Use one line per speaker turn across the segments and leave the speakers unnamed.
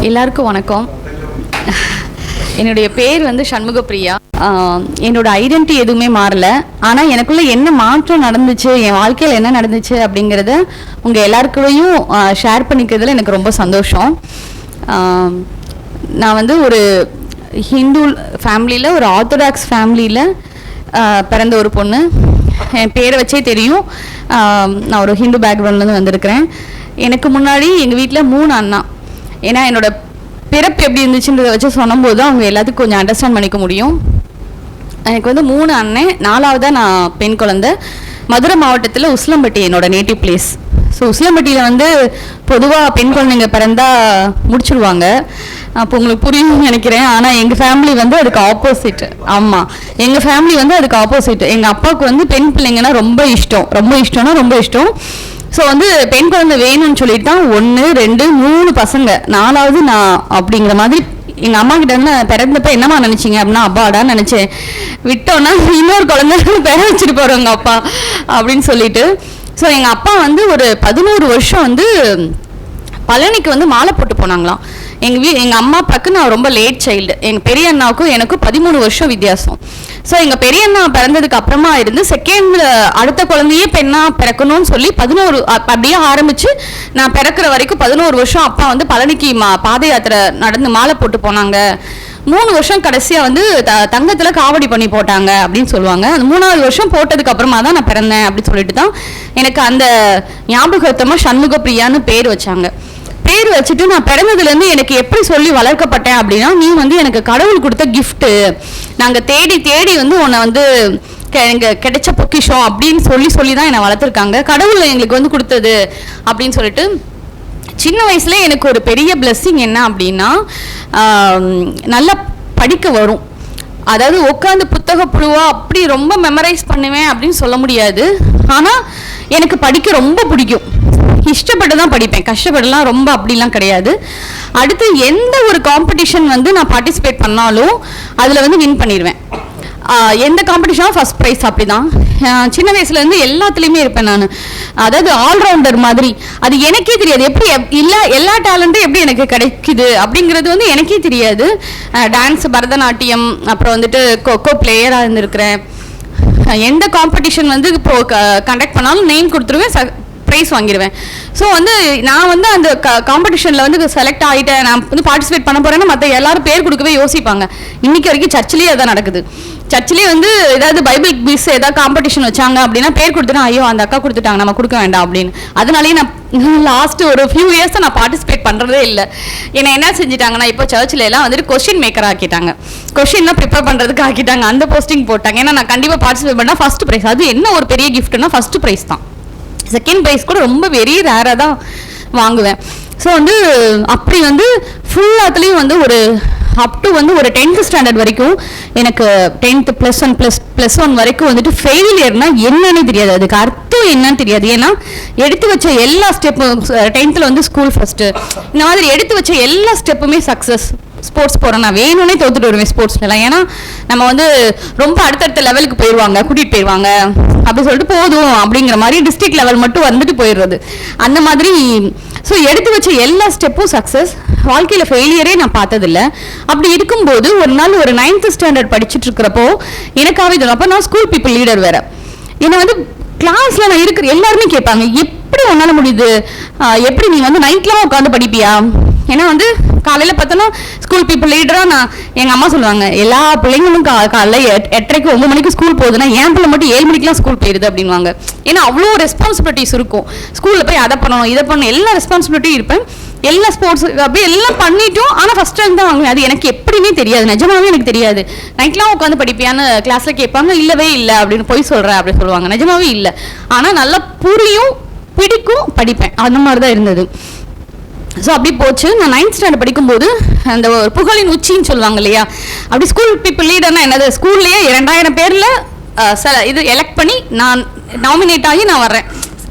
எல்லாருக்கும் வணக்கம். என்னுடைய பேர் வந்து சண்முகப்பிரியா. என்னோட ஐடென்டிட்டி எதுவுமே மாறல. ஆனால் எனக்குள்ள என்ன மாற்றம் நடந்துச்சு, என் வாழ்க்கையில் என்ன நடந்துச்சு அப்படிங்கிறத உங்கள் எல்லாருக்கூடையும் ஷேர் பண்ணிக்கிறதுல எனக்கு ரொம்ப சந்தோஷம். நான் வந்து ஒரு ஹிந்து ஃபேமிலியில், ஒரு ஆர்த்தடாக்ஸ் ஃபேமிலியில் பிறந்த ஒரு பொண்ணு. என் பேரை வச்சே தெரியும் நான் ஒரு ஹிந்து பேக்ரவுண்ட்லேருந்து வந்திருக்கிறேன். எனக்கு முன்னாடி எங்கள் வீட்டில் 3 அண்ணா. ஏன்னா என்னோட பிறப்பு எப்படி இருந்துச்சுன்றதை வச்சு சொன்னும்போது தான் அவங்க எல்லாத்துக்கும் கொஞ்சம் அண்டர்ஸ்டாண்ட் பண்ணிக்க முடியும். எனக்கு வந்து 3 அண்ணன், 4வதாக நான் பெண் குழந்தை. மதுரை மாவட்டத்தில் உசிலம்பட்டி என்னோட நேட்டிவ் பிளேஸ். ஸோ உசிலம்பட்டியில் வந்து பொதுவாக பெண் குழந்தைங்க பிறந்தா முடிச்சுடுவாங்க. அப்போ உங்களுக்கு புரியும்னு நினைக்கிறேன். ஆனால் எங்கள் ஃபேமிலி வந்து அதுக்கு ஆப்போசிட். ஆமாம், எங்கள் ஃபேமிலி வந்து அதுக்கு ஆப்போசிட். எங்கள் அப்பாவுக்கு வந்து பெண் பிள்ளைங்கன்னா ரொம்ப இஷ்டம். ரொம்ப இஷ்டம். ஸோ வந்து பெண் குழந்தை வேணும்னு சொல்லிட்டு தான் 1, 2, 3 பசங்க, 4வது நான் அப்படிங்கிற மாதிரி. எங்கள் அம்மா கிட்ட வந்து பிறந்தப்ப என்னம்மா நினச்சிங்க அப்படின்னா, அப்பாடான்னு நினச்சேன். விட்டோன்னா இன்னொரு குழந்தை பெற வச்சுட்டு போகிறவங்க அப்பா அப்படின்னு சொல்லிட்டு. ஸோ எங்கள் அப்பா வந்து ஒரு 11 வருஷம் வந்து பழனிக்கு வந்து மாலை போட்டு போனாங்களாம். எங்கள் அம்மா அப்பாவுக்கு நான் ரொம்ப லேட் சைல்டு. எங்கள் பெரிய அண்ணாவுக்கும் எனக்கும் 13 வருஷம் வித்தியாசம். ஸோ எங்கள் பெரிய அண்ணா பிறந்ததுக்கு அப்புறமா இருந்து செகண்டில் அடுத்த குழந்தையே பெண்ணாக பிறக்கணும்னு சொல்லி 11 அப்படியே ஆரம்பித்து நான் பிறக்கிற வரைக்கும் 11 வருஷம் அப்பா வந்து பழனிக்கு பாத யாத்திரை நடந்து மாலை போட்டு போனாங்க. 3 வருஷம் கடைசியாக வந்து தங்கத்தில் காவடி பண்ணி போட்டாங்க அப்படின்னு சொல்லுவாங்க. அந்த 3வது வருஷம் போட்டதுக்கு அப்புறமா தான் நான் பிறந்தேன் அப்படின்னு சொல்லிட்டு தான் எனக்கு அந்த ஞாபகத்தமாக சண்முகப்பிரியான்னு பேர் வச்சாங்க. பேர் வச்சுட்டு நான் பிறந்ததுலேருந்து எனக்கு எப்படி சொல்லி வளர்க்கப்பட்டேன் அப்படின்னா, நீ வந்து எனக்கு கடவுள் கொடுத்த கிஃப்ட்டு, நாங்கள் தேடி தேடி வந்து உன்னை வந்து எங்கள் கிடைச்ச பொக்கிஷம் அப்படின்னு சொல்லி தான் என்னை வளர்த்துருக்காங்க. கடவுள் எங்களுக்கு வந்து கொடுத்தது அப்படின்னு சொல்லிட்டு. சின்ன வயசுல எனக்கு ஒரு பெரிய பிளெஸ்ஸிங் என்ன அப்படின்னா, நல்லா படிக்க வரும். அதாவது உட்காந்து புத்தக புழுவா அப்படி ரொம்ப மெமரைஸ் பண்ணுவேன் அப்படின்னு சொல்ல முடியாது. ஆனால் எனக்கு படிக்க ரொம்ப பிடிக்கும். இஷ்டப்பட்டு தான் படிப்பேன், கஷ்டப்படலாம் ரொம்ப அப்படிலாம் கிடையாது. அடுத்து எந்த ஒரு காம்படிஷன் வந்து நான் பார்ட்டிசிபேட் பண்ணாலும் அதில் வந்து வின் பண்ணிடுவேன். எந்த காம்படிஷனும் ஃபஸ்ட் ப்ரைஸ். அப்படி தான் சின்ன வயசுலேருந்து எல்லாத்துலேயுமே இருப்பேன் நான். அதாவது ஆல்ரவுண்டர் மாதிரி. அது எனக்கே தெரியாது எப்படி எல்லா டேலண்ட்டும் எப்படி எனக்கு கிடைக்குது அப்படிங்கிறது வந்து எனக்கே தெரியாது. டான்ஸ், பரதநாட்டியம், அப்புறம் வந்துட்டு கொக்கோ பிளேயராக இருந்திருக்கிறேன். எந்த காம்படிஷன் வந்து இப்போ கண்டக்ட் பண்ணாலும் நேம் கொடுத்துருவேன், ப்ரைஸ் வாங்கிடுவேன். ஸோ வந்து நான் வந்து அந்த காம்படிஷனில் வந்து செலக்ட் ஆகிட்டேன், நான் வந்து பார்ட்டிசிபேட் பண்ண போகிறேன்னா மற்ற எல்லாரும் பேர் கொடுக்கவே யோசிப்பாங்க. இன்றைக்கி வரைக்கும் சர்ச்சிலேயே அதான் நடக்குது. சர்ச்சிலேயே வந்து ஏதாவது பைபிள் மிஸ் ஏதாவது காம்படிஷன் வச்சாங்க அப்படின்னா பேர் கொடுத்துட்டா, ஐயோ அந்த அக்கா கொடுத்துட்டாங்க நம்ம கொடுக்க வேண்டாம் அப்படின்னு. அதனாலேயே நான் லாஸ்ட்டு ஒரு ஃபியூ இயர்ஸாக நான் பார்ட்டிசிபேட் பண்ணுறதே இல்லை. ஏன்னா என்ன செஞ்சுட்டாங்கன்னா, இப்போ சர்ச்சில் எல்லாம் வந்துட்டு கொஸ்டின் மேக்கர் ஆக்கிட்டாங்க, கொஸ்டின்லாம் ப்ரிப்பேர் பண்ணுறதுக்கு ஆக்கிட்டாங்க, அந்த போஸ்டிங் போட்டாங்க. ஏன்னா நான் கண்டிப்பாக பார்ட்டிசிபேட் பண்ணால் ஃபஸ்ட் ப்ரைஸ். அது என்ன ஒரு பெரிய கிஃப்ட்னா ஃபஸ்ட்டு ப்ரைஸ் தான். செகண்ட் ப்ரைஸ் கூட ரொம்ப வெரி ரேராக தான் வாங்குவேன். ஸோ வந்து அப்படி வந்து ஃபுல்லாத்துலேயும் வந்து ஒரு அப் டு வந்து ஒரு 10th ஸ்டாண்டர்ட் வரைக்கும் எனக்கு 10th +1 வரைக்கும் வந்துட்டு ஃபெயிலியர்னா என்னன்னு தெரியாது, அதுக்கு அர்த்தம் என்னன்னு தெரியாது. ஏன்னா எடுத்து வச்ச எல்லா ஸ்டெப்பும் 10th வந்து ஸ்கூல் ஃபஸ்ட்டு, இந்த மாதிரி எடுத்து வச்ச எல்லா ஸ்டெப்புமே சக்ஸஸ். ஸ்போர்ட்ஸ் போகிறேன், நான் வேணும்னே தோத்துட்டு வருவேன் ஸ்போர்ட்ஸ்லாம். ஏன்னா நம்ம வந்து ரொம்ப அடுத்தடுத்த லெவலுக்கு போயிடுவாங்க, கூட்டிகிட்டு போயிடுவாங்க அப்படி சொல்லிட்டு போதும் அப்படிங்கிற மாதிரி டிஸ்ட்ரிக்ட் லெவல் மட்டும் வந்துட்டு போயிடுறது அந்த மாதிரி. ஸோ எடுத்து வச்ச எல்லா ஸ்டெப்பும் சக்ஸஸ். வாழ்க்கையில் ஃபெயிலியரே நான் பார்த்ததில்ல. அப்படி இருக்கும்போது ஒரு நாள் ஒரு 9th ஸ்டாண்டர்ட் படிச்சுட்டு இருக்கிறப்போ எனக்காகவே தோணும். அப்போ நான் ஸ்கூல் பீப்புள் லீடர் வேறு. என்னை வந்து கிளாஸில் நான் இருக்கிற எல்லாருமே கேட்பாங்க, எப்படி உன்னால் முடியுது, எப்படி நீ வந்து நைட்லாம் உட்காந்து படிப்பியா? ஏன்னா வந்து காலையில் பார்த்தோன்னா ஸ்கூல் பீப்புள் லீடராக நான் எங்கள் அம்மா சொல்லுவாங்க, எல்லா பிள்ளைங்களும் காலைல 8:30 9 மணிக்கு ஸ்கூல் போகுதுன்னா என் பிள்ளை மட்டும் 7 மணிக்கெலாம் ஸ்கூல் போயிடுது அப்படின்வாங்க. ஏன்னா அவ்வளோ ரெஸ்பான்சிபிலிட்டிஸ் இருக்கும் ஸ்கூலில். போய் அதை பண்ணணும் இதை பண்ணணும் எல்லா ரெஸ்பான்சிபிலிட்டியும் இருப்பேன். எல்லா ஸ்போர்ட்ஸ் அப்படியே எல்லாம் பண்ணிட்டோம். ஆனால் ஃபஸ்ட் ரேங்க் தான் வாங்குவேன். அது எனக்கு எப்படின்னே தெரியாது, நிஜமாவே எனக்கு தெரியாது. நைட்லாம் உட்காந்து படிப்பியான்னு கிளாஸில் கேட்பாங்க, இல்லவே இல்லை அப்படின்னு போய் சொல்கிறேன் அப்படி சொல்லுவாங்க. நிஜமாவே இல்லை. ஆனால் நல்லா புரியும், பிடிக்கும், படிப்பேன். அந்த மாதிரி தான் இருந்தது. ஸோ அப்படி போச்சு. நான் 9th ஸ்டாண்டர்ட் படிக்கும்போது அந்த புகழின் உச்சின்னு சொல்லுவாங்க இல்லையா, அப்படி ஸ்கூல் பீப்புள் லீடர்னா என்னது, ஸ்கூல்லேயே 2000 பேரில் இது எலெக்ட் பண்ணி நான் நாமினேட் ஆகி நான் வர்றேன்.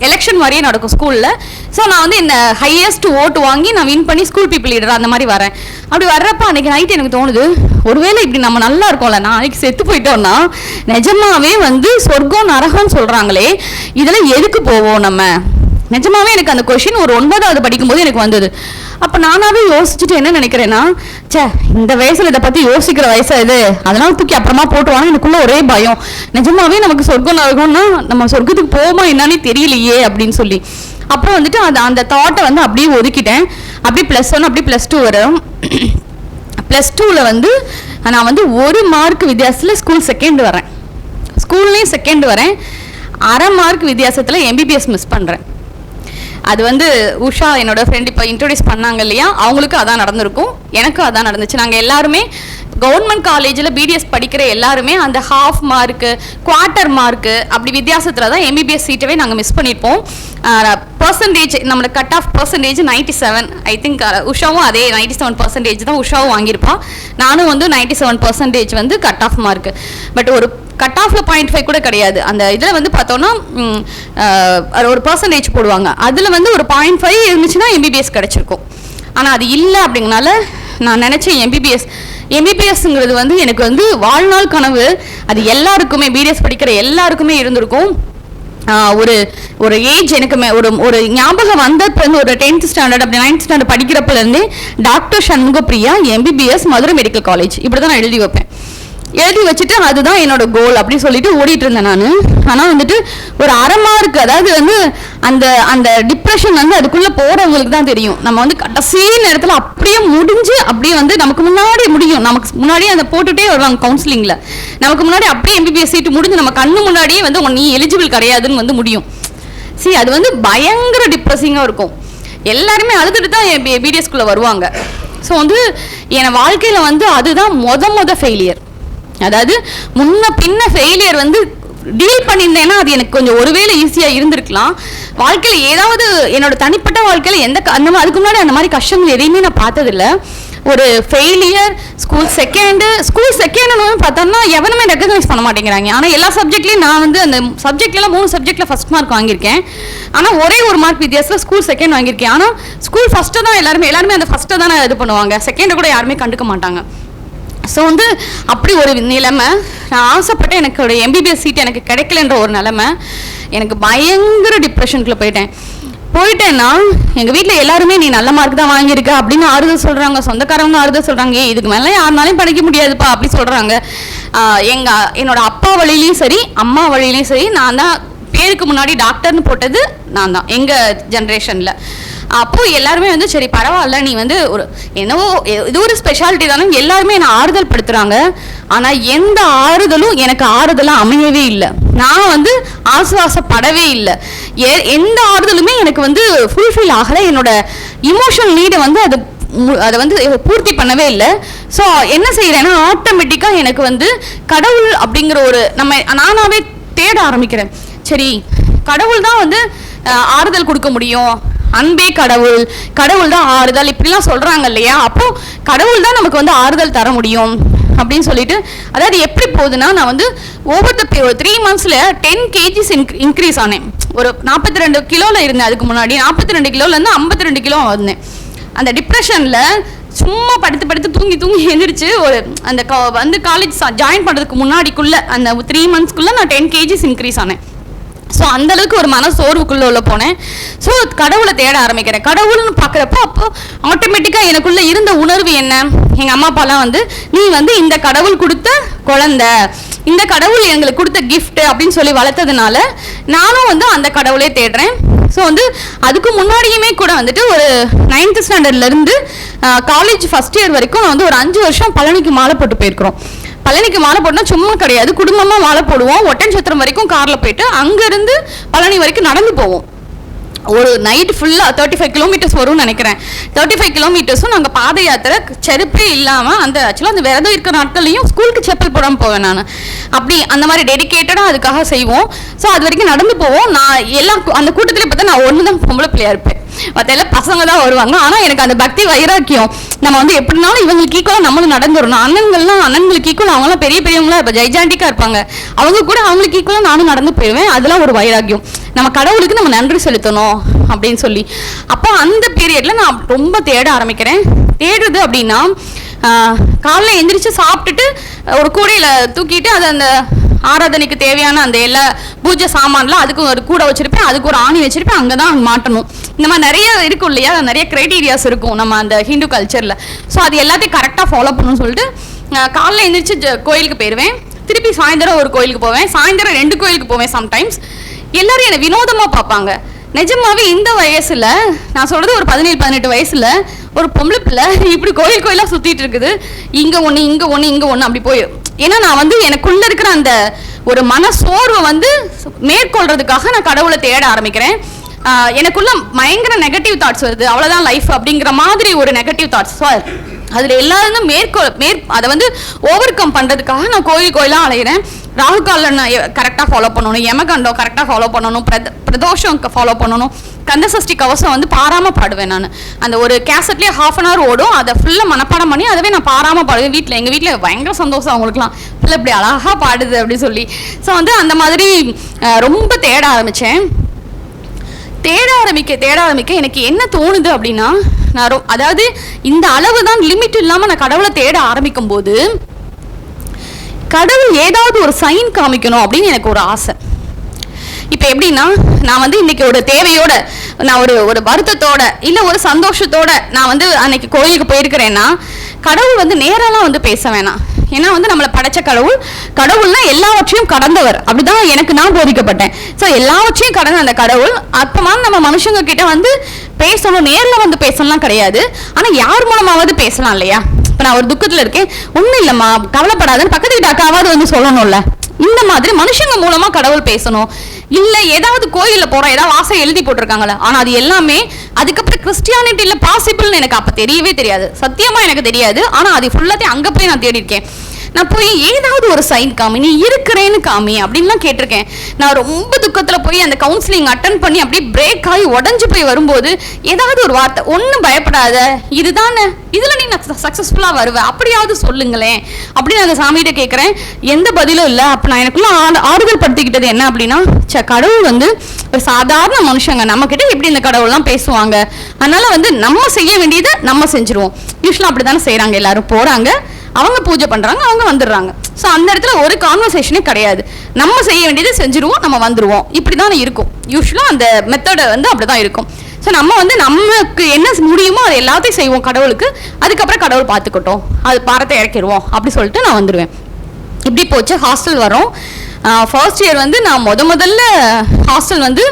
எலெக்ஷன் மாதிரியே நடக்கும் ஸ்கூலில். ஸோ நான் வந்து இந்த ஹையஸ்ட் ஓட்டு வாங்கி நான் வின் பண்ணி ஸ்கூல் பீப்புள் லீடர் அந்த மாதிரி வரேன். அப்படி வர்றப்ப அன்றைக்கி நைட்டு எனக்கு தோணுது, ஒருவேளை இப்படி நம்ம நல்லா இருக்கோம்ல, நாளைக்கு செத்து போயிட்டோம்னா நிஜமாவே வந்து சொர்க்கம் நரகம்னு சொல்கிறாங்களே, இதில் எதுக்கு போவோம் நம்ம? நிஜமாவே எனக்கு அந்த கொஷின் ஒரு 9வது படிக்கும்போது எனக்கு வந்தது. அப்போ நானாவே யோசிச்சுட்டு என்ன நினைக்கிறேன்னா, இந்த வயசுல இதை பற்றி யோசிக்கிற வயசா இது, அதனால தூக்கி அப்புறமா போட்டுவாங்க. எனக்குள்ள ஒரே பயம், நிஜமாவே நமக்கு சொர்க்கம் நரகம்னா நம்ம சொர்க்கத்துக்கு போவோமா என்னன்னே தெரியலையே அப்படின்னு சொல்லி. அப்புறம் வந்துட்டு அந்த தாட்டை வந்து அப்படியே ஒதுக்கிட்டேன். அப்படியே +1 அப்படியே +2 வரும். +2ல் வந்து நான் வந்து 1 மார்க் வித்தியாசத்தில் ஸ்கூல் செகண்ட் வரேன். ஸ்கூல்லேயும் செகண்ட் வரேன். அரை மார்க் வித்தியாசத்தில் MBBS மிஸ் பண்ணுறேன். அது வந்து உஷா என்னோட ஃப்ரெண்ட் இப்போ இன்ட்ரோடியூஸ் பண்ணாங்க இல்லையா, அவங்களுக்கும் அதான் நடந்திருக்கும், எனக்கும் அதான் நடந்துச்சு. நாங்கள் எல்லாருமே கவர்மெண்ட் காலேஜில் BDS படிக்கிற எல்லாருமே அந்த ½ மார்க்கு, குவார்ட்டர் மார்க்கு அப்படி வித்தியாசத்தில் தான் MBBS சீட்டவே நாங்கள் மிஸ் பண்ணியிருப்போம். பர்சன்டேஜ் நம்மளோட cut off percentage 97. I think உஷாவும் அதே 97% தான் உஷாவும் வாங்கியிருப்பான். நானும் வந்து 97% வந்து கட் ஆஃப் மார்க்கு. பட் ஒரு கட் ஆஃப்ல 0.5 கூட கிடையாது. அந்த இதில் வந்து பார்த்தோன்னா ஒரு பர்சன்டேஜ் போடுவாங்க, அதில் வந்து ஒரு 0.5 இருந்துச்சுன்னா MBBS கிடச்சிருக்கும். ஆனால் அது இல்லை. அப்படிங்கனால நான் நினச்சேன் MBBSங்கிறது வந்து எனக்கு வந்து வாழ்நாள் கனவு. அது எல்லாருக்குமே BDS படிக்கிற எல்லாருக்குமே இருந்திருக்கும். ஒரு ஏஜ் எனக்கு ஒரு ஞாபகம் வந்ததுலேருந்து ஒரு 10th ஸ்டாண்டர்ட் அப்படி 9th ஸ்டாண்டர்ட் படிக்கிறப்பலேருந்தே doctor Shanmugapriya MBBS Madurai medical college இப்படி தான் நான் எழுதி வைப்பேன். எழுதி வச்சுட்டு அதுதான் என்னோட கோல் அப்படி சொல்லிட்டு ஓடிட்டு இருந்தேன் நான். ஆனால் வந்துட்டு ஒரு அரை மார்க், அதாவது வந்து அந்த டிப்ரெஷன் வந்து அதுக்குள்ளே போகிறவங்களுக்கு தான் தெரியும். நம்ம வந்து கடைசி நேரத்தில் அப்படியே முடிஞ்சு அப்படியே வந்து நமக்கு முன்னாடி முடியும், நமக்கு முன்னாடியே அதை போட்டுகிட்டே வருவாங்க கவுன்சிலிங்கில். நமக்கு முன்னாடி அப்படியே MBBS சீட்டு முடிஞ்சு நம்ம கண்ணு முன்னாடியே வந்து நீ எலிஜிபிள் கிடையாதுன்னு வந்து முடியும். சரி, அது வந்து பயங்கர டிப்ரெஸிங்காக இருக்கும். எல்லாருமே அழுதுட்டு தான் BDSக்குள்ளே வருவாங்க. ஸோ வந்து என் வாழ்க்கையில் வந்து அதுதான் மொத ஃபெயிலியர். அதாவது முன்ன பின்ன ஃபெயிலியர் வந்து டீல் பண்ணியிருந்தேன்னா அது எனக்கு கொஞ்சம் ஒருவேளை ஈஸியாக இருந்திருக்கலாம். வாழ்க்கையில் ஏதாவது என்னோட தனிப்பட்ட வாழ்க்கையில் அதுக்கு முன்னாடி அந்த மாதிரி கஷ்டங்கள் எதையுமே நான் பார்த்ததில்லை. ஒரு ஃபெயிலியர், ஸ்கூல் செகண்டுன்னு பார்த்தோம்னா எவனுமே ரெக்கக்னைஸ் பண்ண மாட்டேங்கிறாங்க. ஆனால் எல்லா சப்ஜெக்ட்லேயும் நான் வந்து அந்த சப்ஜெக்ட்லாம் 3 சப்ஜெக்டில் ஃபஸ்ட் மார்க் வாங்கியிருக்கேன். ஆனால் ஒரே 1 மார்க் வித்தியாசத்தில் ஸ்கூல் செகண்ட் வாங்கியிருக்கேன். ஆனால் ஸ்கூல் ஃபஸ்ட்டு தான் எல்லாருமே அந்த ஃபஸ்ட்டை தான் இது பண்ணுவாங்க, செகண்டை கூட யாருமே கண்டுக்க மாட்டாங்க. ஸோ வந்து அப்படி ஒரு நிலைமை. நான் ஆசைப்பட்ட எனக்கு ஒரு MBBS சீட் எனக்கு கிடைக்கலன்ற ஒரு நிலைமை. எனக்கு பயங்கர டிப்ரெஷனுக்குள்ளே போயிட்டேன்னா எங்கள் வீட்டில் எல்லாருமே நீ நல்ல மார்க் தான் வாங்கியிருக்க அப்படின்னு ஆறுதல் சொல்கிறாங்க, சொந்தக்காரவங்க ஆறுதல் சொல்கிறாங்க, இதுக்கு மேலே யாருனாலையும் படிக்க முடியாதுப்பா அப்படி சொல்கிறாங்க. என்னோட அப்பா வழியிலையும் சரி அம்மா வழியிலையும் சரி நான் தான் பேருக்கு முன்னாடி டாக்டர்னு போட்டது நான் தான் எங்கள் ஜென்ரேஷனில். அப்போது எல்லாருமே வந்து சரி பரவாயில்ல, நீ வந்து என்னவோ இது ஒரு ஸ்பெஷாலிட்டி தானே எல்லாருமே என்னை ஆறுதல் படுத்துகிறாங்க. ஆனால் எந்த ஆறுதலும் எனக்கு ஆறுதலாக அமையவே இல்லை. நான் வந்து ஆசுவாசப்படவே இல்லை. எந்த ஆறுதலுமே எனக்கு வந்து ஃபுல்ஃபில் ஆகலை. என்னோட இமோஷனல் நீடை வந்து அதை வந்து பூர்த்தி பண்ணவே இல்லை. ஸோ என்ன செய்கிறேன்னா ஆட்டோமேட்டிக்காக எனக்கு வந்து கடவுள் அப்படிங்கிற நானாவே தேட ஆரம்பிக்கிறேன். சரி, கடவுள் தான் வந்து ஆறுதல் கொடுக்க முடியும், அன்பே கடவுள் தான் ஆறுதல் இப்படிலாம் சொல்கிறாங்க இல்லையா. அப்போ கடவுள் தான் நமக்கு வந்து ஆறுதல் தர முடியும் அப்படின்னு சொல்லிட்டு, அதாவது எப்படி போகுதுன்னா நான் வந்து ஒரு 3 monthsல 10 kgs இன்க்ரீஸ் ஆனேன். ஒரு 42 கிலோவில் இருந்தேன். அதுக்கு முன்னாடி 42 கிலோலேருந்து 52 கிலோ வந்தேன். அந்த டிப்ரெஷனில் சும்மா படுத்து தூங்கி எழுந்திரிச்சு வந்து காலேஜ் ஜாயின் பண்ணுறதுக்கு முன்னாடிக்குள்ளே அந்த 3 monthsக்குள்ளே நான் 10 kgs இன்க்ரீஸ் ஆனேன். ஸோ அந்தளவுக்கு ஒரு மன சோர்வுக்குள்ளே உள்ள போனேன். ஸோ கடவுளை தேட ஆரம்பிக்கிறேன். கடவுள்னு பார்க்குறப்போ அப்போ ஆட்டோமேட்டிக்காக எனக்குள்ளே இருந்த உணர்வு என்ன, எங்கள் அம்மா அப்பாலாம் வந்து நீ வந்து இந்த கடவுள் கொடுத்த குழந்தை, இந்த கடவுள் எங்களுக்கு கொடுத்த கிஃப்ட் அப்படின்னு சொல்லி வளர்த்ததுனால நானும் வந்து அந்த கடவுளே தேடுறேன். ஸோ வந்து அதுக்கு முன்னாடியுமே கூட வந்துட்டு ஒரு 9th ஸ்டாண்டர்ட்லேருந்து காலேஜ் ஃபஸ்ட் இயர் வரைக்கும் நான் வந்து ஒரு 5 வருஷம் பழனிக்கு மாலை போட்டு போயிருக்கிறோம். பழனிக்கு மாலை போட்டால் சும்மா கிடையாது, குடும்பமாக மாலை போடுவோம். ஒட்டன்சத்திரம் வரைக்கும் காரில் போயிட்டு அங்கேருந்து பழனி வரைக்கும் நடந்து போவோம். ஒரு நைட் ஃபுல்லாக 35 கிலோமீட்டர்ஸ் வரும்னு நினைக்கிறேன். 35 கிலோமீட்டர்ஸும் நாங்கள் பாத யாத்திரை செருப்பே இல்லாமல் ஆக்சுவலாக அந்த விரதம் இருக்கிற நாட்கள்லையும் ஸ்கூலுக்கு செப்பல் போடாமல் போவேன் நான். அப்படி அந்த மாதிரி டெடிக்கேட்டடாக அதுக்காக செய்வோம். ஸோ அது வரைக்கும் நடந்து போவோம். நான் அந்த கூட்டத்திலே பார்த்தா நான் ஒன்று தான் பொம்பளை பிள்ளையாக இருப்பேன். மற்ற எல்லாம் பசங்க தான் வருவாங்க. ஆனால் எனக்கு அந்த பக்தி வைராக்கியம், நம்ம வந்து எப்படினாலும் இவங்களுக்கு ஈக்குவலாக நம்மளும் நடந்துடணும். அண்ணன்களுக்கு ஈக்குவல் அவங்களாம் பெரிய பெரியவங்களா இப்போ ஜெய்ஜாண்டிக்காக இருப்பாங்க, அவங்க கூட அவங்களுக்கு ஈக்குவலாக நானும் நடந்து போயிடுவேன். அதெல்லாம் ஒரு வைராக்கியம். நம்ம கடவுளுக்கு நம்ம நன்றி செலுத்தணும் அப்படின்னு சொல்லி அப்போ அந்த பீரியடில் நான் ரொம்ப தேட ஆரம்பிக்கிறேன். தேடுறது அப்படின்னா காலைல எந்திரிச்சு சாப்பிட்டுட்டு ஒரு கூடையில் தூக்கிட்டு அது அந்த ஆராதனைக்கு தேவையான அந்த எல்லா பூஜை சாமான்லாம் அதுக்கு ஒரு கூடை வச்சிருப்பேன், அதுக்கு ஒரு ஆணி வச்சிருப்பேன், அங்கே தான் மாட்டணும். இந்த மாதிரி நிறைய இருக்கும் இல்லையா, நிறைய க்ரைட்டீரியாஸ் இருக்கும் நம்ம அந்த ஹிந்து கல்ச்சரில். ஸோ அது எல்லாத்தையும் கரெக்டாக ஃபாலோ பண்ணணும்னு சொல்லிட்டு காலைல எந்திரிச்சு கோயிலுக்கு போயிடுவேன். திருப்பி சாயந்தரம் ஒரு கோயிலுக்கு போவேன், சாயந்தரம் 2 கோயிலுக்கு போவேன். சம்டைம்ஸ் எல்லாரும் என்னை வினோதமாக பார்ப்பாங்க. நிஜமாவே இந்த வயசுல, நான் சொல்றது ஒரு 17-18 வயசுல ஒரு பொம்பளை பிள்ளை இப்படி கோயில் கோயிலாக சுற்றிட்டு இருக்குது, இங்கே ஒன்று இங்கே ஒன்று இங்கே ஒன்று அப்படி போய். ஏன்னா நான் வந்து எனக்குள்ள இருக்கிற அந்த ஒரு மன சோர்வை வந்து மேற்கொள்றதுக்காக நான் கடவுளை தேட ஆரம்பிக்கிறேன். எனக்குள்ள பயங்கர நெகட்டிவ் தாட்ஸ் வருது, அவ்வளோதான் லைஃப் அப்படிங்கிற மாதிரி ஒரு நெகட்டிவ் தாட்ஸ். ஸோ அதில் எல்லாரும் அதை வந்து ஓவர் கம் பண்ணுறதுக்காக நான் கோயிலாக அலைகிறேன். ராகுகாலில் நான் கரெக்டாக ஃபாலோ பண்ணணும், யமகண்டம் கரெக்டாக ஃபாலோ பண்ணணும், பிரதோஷம் ஃபாலோ பண்ணணும், கந்தசஷ்டி கவசம் வந்து பாராமல் பாடுவேன். நான் அந்த ஒரு கேசட்லேயே 1/2 hour ஓடும், அதை ஃபுல்லாக மனப்பாடம் பண்ணி அதவே நான் பாராமல் பாடுவேன். எங்கள் வீட்டில் பயங்கர சந்தோஷம் அவங்களுக்குலாம், இல்லை இப்படி அழகாக பாடுது அப்படின்னு சொல்லி. ஸோ வந்து அந்த மாதிரி ரொம்ப தேட ஆரம்பித்தேன். தேட ஆரம்பிக்க எனக்கு என்ன தோணுது அப்படின்னா, நான் அதாவது இந்த அளவு தான் லிமிட் இல்லாமல் நான் கடவுளை தேட ஆரம்பிக்கும் போது கடவுள் ஏதாவது ஒரு சைன் காமிக்கணும் அப்படின்னு எனக்கு ஒரு ஆசை. இப்போ எப்படின்னா, நான் வந்து இன்னைக்கு ஒரு தேவையோட, நான் ஒரு வருத்தத்தோட இல்லை ஒரு சந்தோஷத்தோட நான் வந்து அன்னைக்கு கோயிலுக்கு போயிருக்கிறேன்னா கடவுள் வந்து நேரெல்லாம் வந்து பேச வேணாம். ஏன்னா வந்து நம்மளை படைச்ச கடவுள்னா எல்லாவற்றையும் கடந்தவர், அப்படிதான் எனக்கு நான் போதிக்கப்பட்டேன். ஸோ எல்லாவற்றையும் கடந்த அந்த கடவுள் அப்பமா நம்ம மனுஷங்க கிட்ட வந்து பேசணும், நேரில் வந்து பேசலாம் கிடையாது, ஆனால் யார் மூலமாவது பேசலாம் இல்லையா. இப்போ நான் ஒரு துக்கத்தில் இருக்கேன், ஒன்றும் இல்லைம்மா கவலைப்படாதுன்னு பக்கத்து வீட்டு அக்காவது வந்து சொல்லணும்ல. இந்த மாதிரி மனுஷங்க மூலமா கடவுள் பேசணும். இல்லை ஏதாவது கோயிலில் போகிறோம், ஏதாவது ஆசை எழுதி போட்டிருக்காங்களே, ஆனால் அது எல்லாமே அதுக்கப்புறம் கிறிஸ்டியானிட்டியில் பாசிபிள்னு எனக்கு அப்போ தெரியவே தெரியாது, சத்தியமாக எனக்கு தெரியாது. ஆனால் அது ஃபுல்லாத்தையும் அங்கே போய் நான் தேடி இருக்கேன். நான் போய் ஏதாவது ஒரு சைன் காமி, நீ இருக்கிறேன்னு காமி அப்படின்லாம் கேட்டிருக்கேன். நான் ரொம்ப துக்கத்தில் போய் அந்த கவுன்சிலிங் அட்டன் பண்ணி அப்படியே பிரேக் ஆகி உடஞ்சி போய் வரும்போது ஏதாவது ஒரு வார்த்தை, ஒன்றும் பயப்படாத இதுதானே, இதில் நீ சக்ஸஸ்ஃபுல்லாக வருவேன் அப்படியாவது சொல்லுங்களேன் அப்படின்னு அந்த சாமிகிட்ட கேட்குறேன். எந்த பதிலும் இல்லை. அப்போ நான் எனக்குள்ள ஆறுதல் படுத்திக்கிட்டது என்ன அப்படின்னா, கடவுள் வந்து ஒரு சாதாரண மனுஷங்க, நம்மக்கிட்ட எப்படி இந்த கடவுள்லாம் பேசுவாங்க, அதனால வந்து நம்ம செய்ய வேண்டியதை நம்ம செஞ்சுருவோம். யூஸ்வலாக அப்படி தானே செய்கிறாங்க, எல்லாரும் போகிறாங்க, அவங்க பூஜை பண்ணுறாங்க, அவங்க வந்துடுறாங்க. ஸோ அந்த இடத்துல ஒரு கான்வர்சேஷனே கிடையாது, நம்ம செய்ய வேண்டியதை செஞ்சுருவோம், நம்ம வந்துடுவோம், இப்படி தானே இருக்கும். யூஸ்வலாக அந்த மெத்தடை வந்து அப்படி தான் இருக்கும். ஸோ நம்ம வந்து நமக்கு என்ன முடியுமோ அதை எல்லாத்தையும் செய்வோம் கடவுளுக்கு, அதுக்கப்புறம் கடவுள் பார்த்துக்கிட்டோம், அது பாரத்தை இறக்கிடுவோம் அப்படி சொல்லிட்டு நான் வந்துடுவேன். இப்படி போச்சு. ஹாஸ்டல் வரோம். ஃபர்ஸ்ட் இயர் வந்து நான் முதல்ல ஹாஸ்டல் வந்து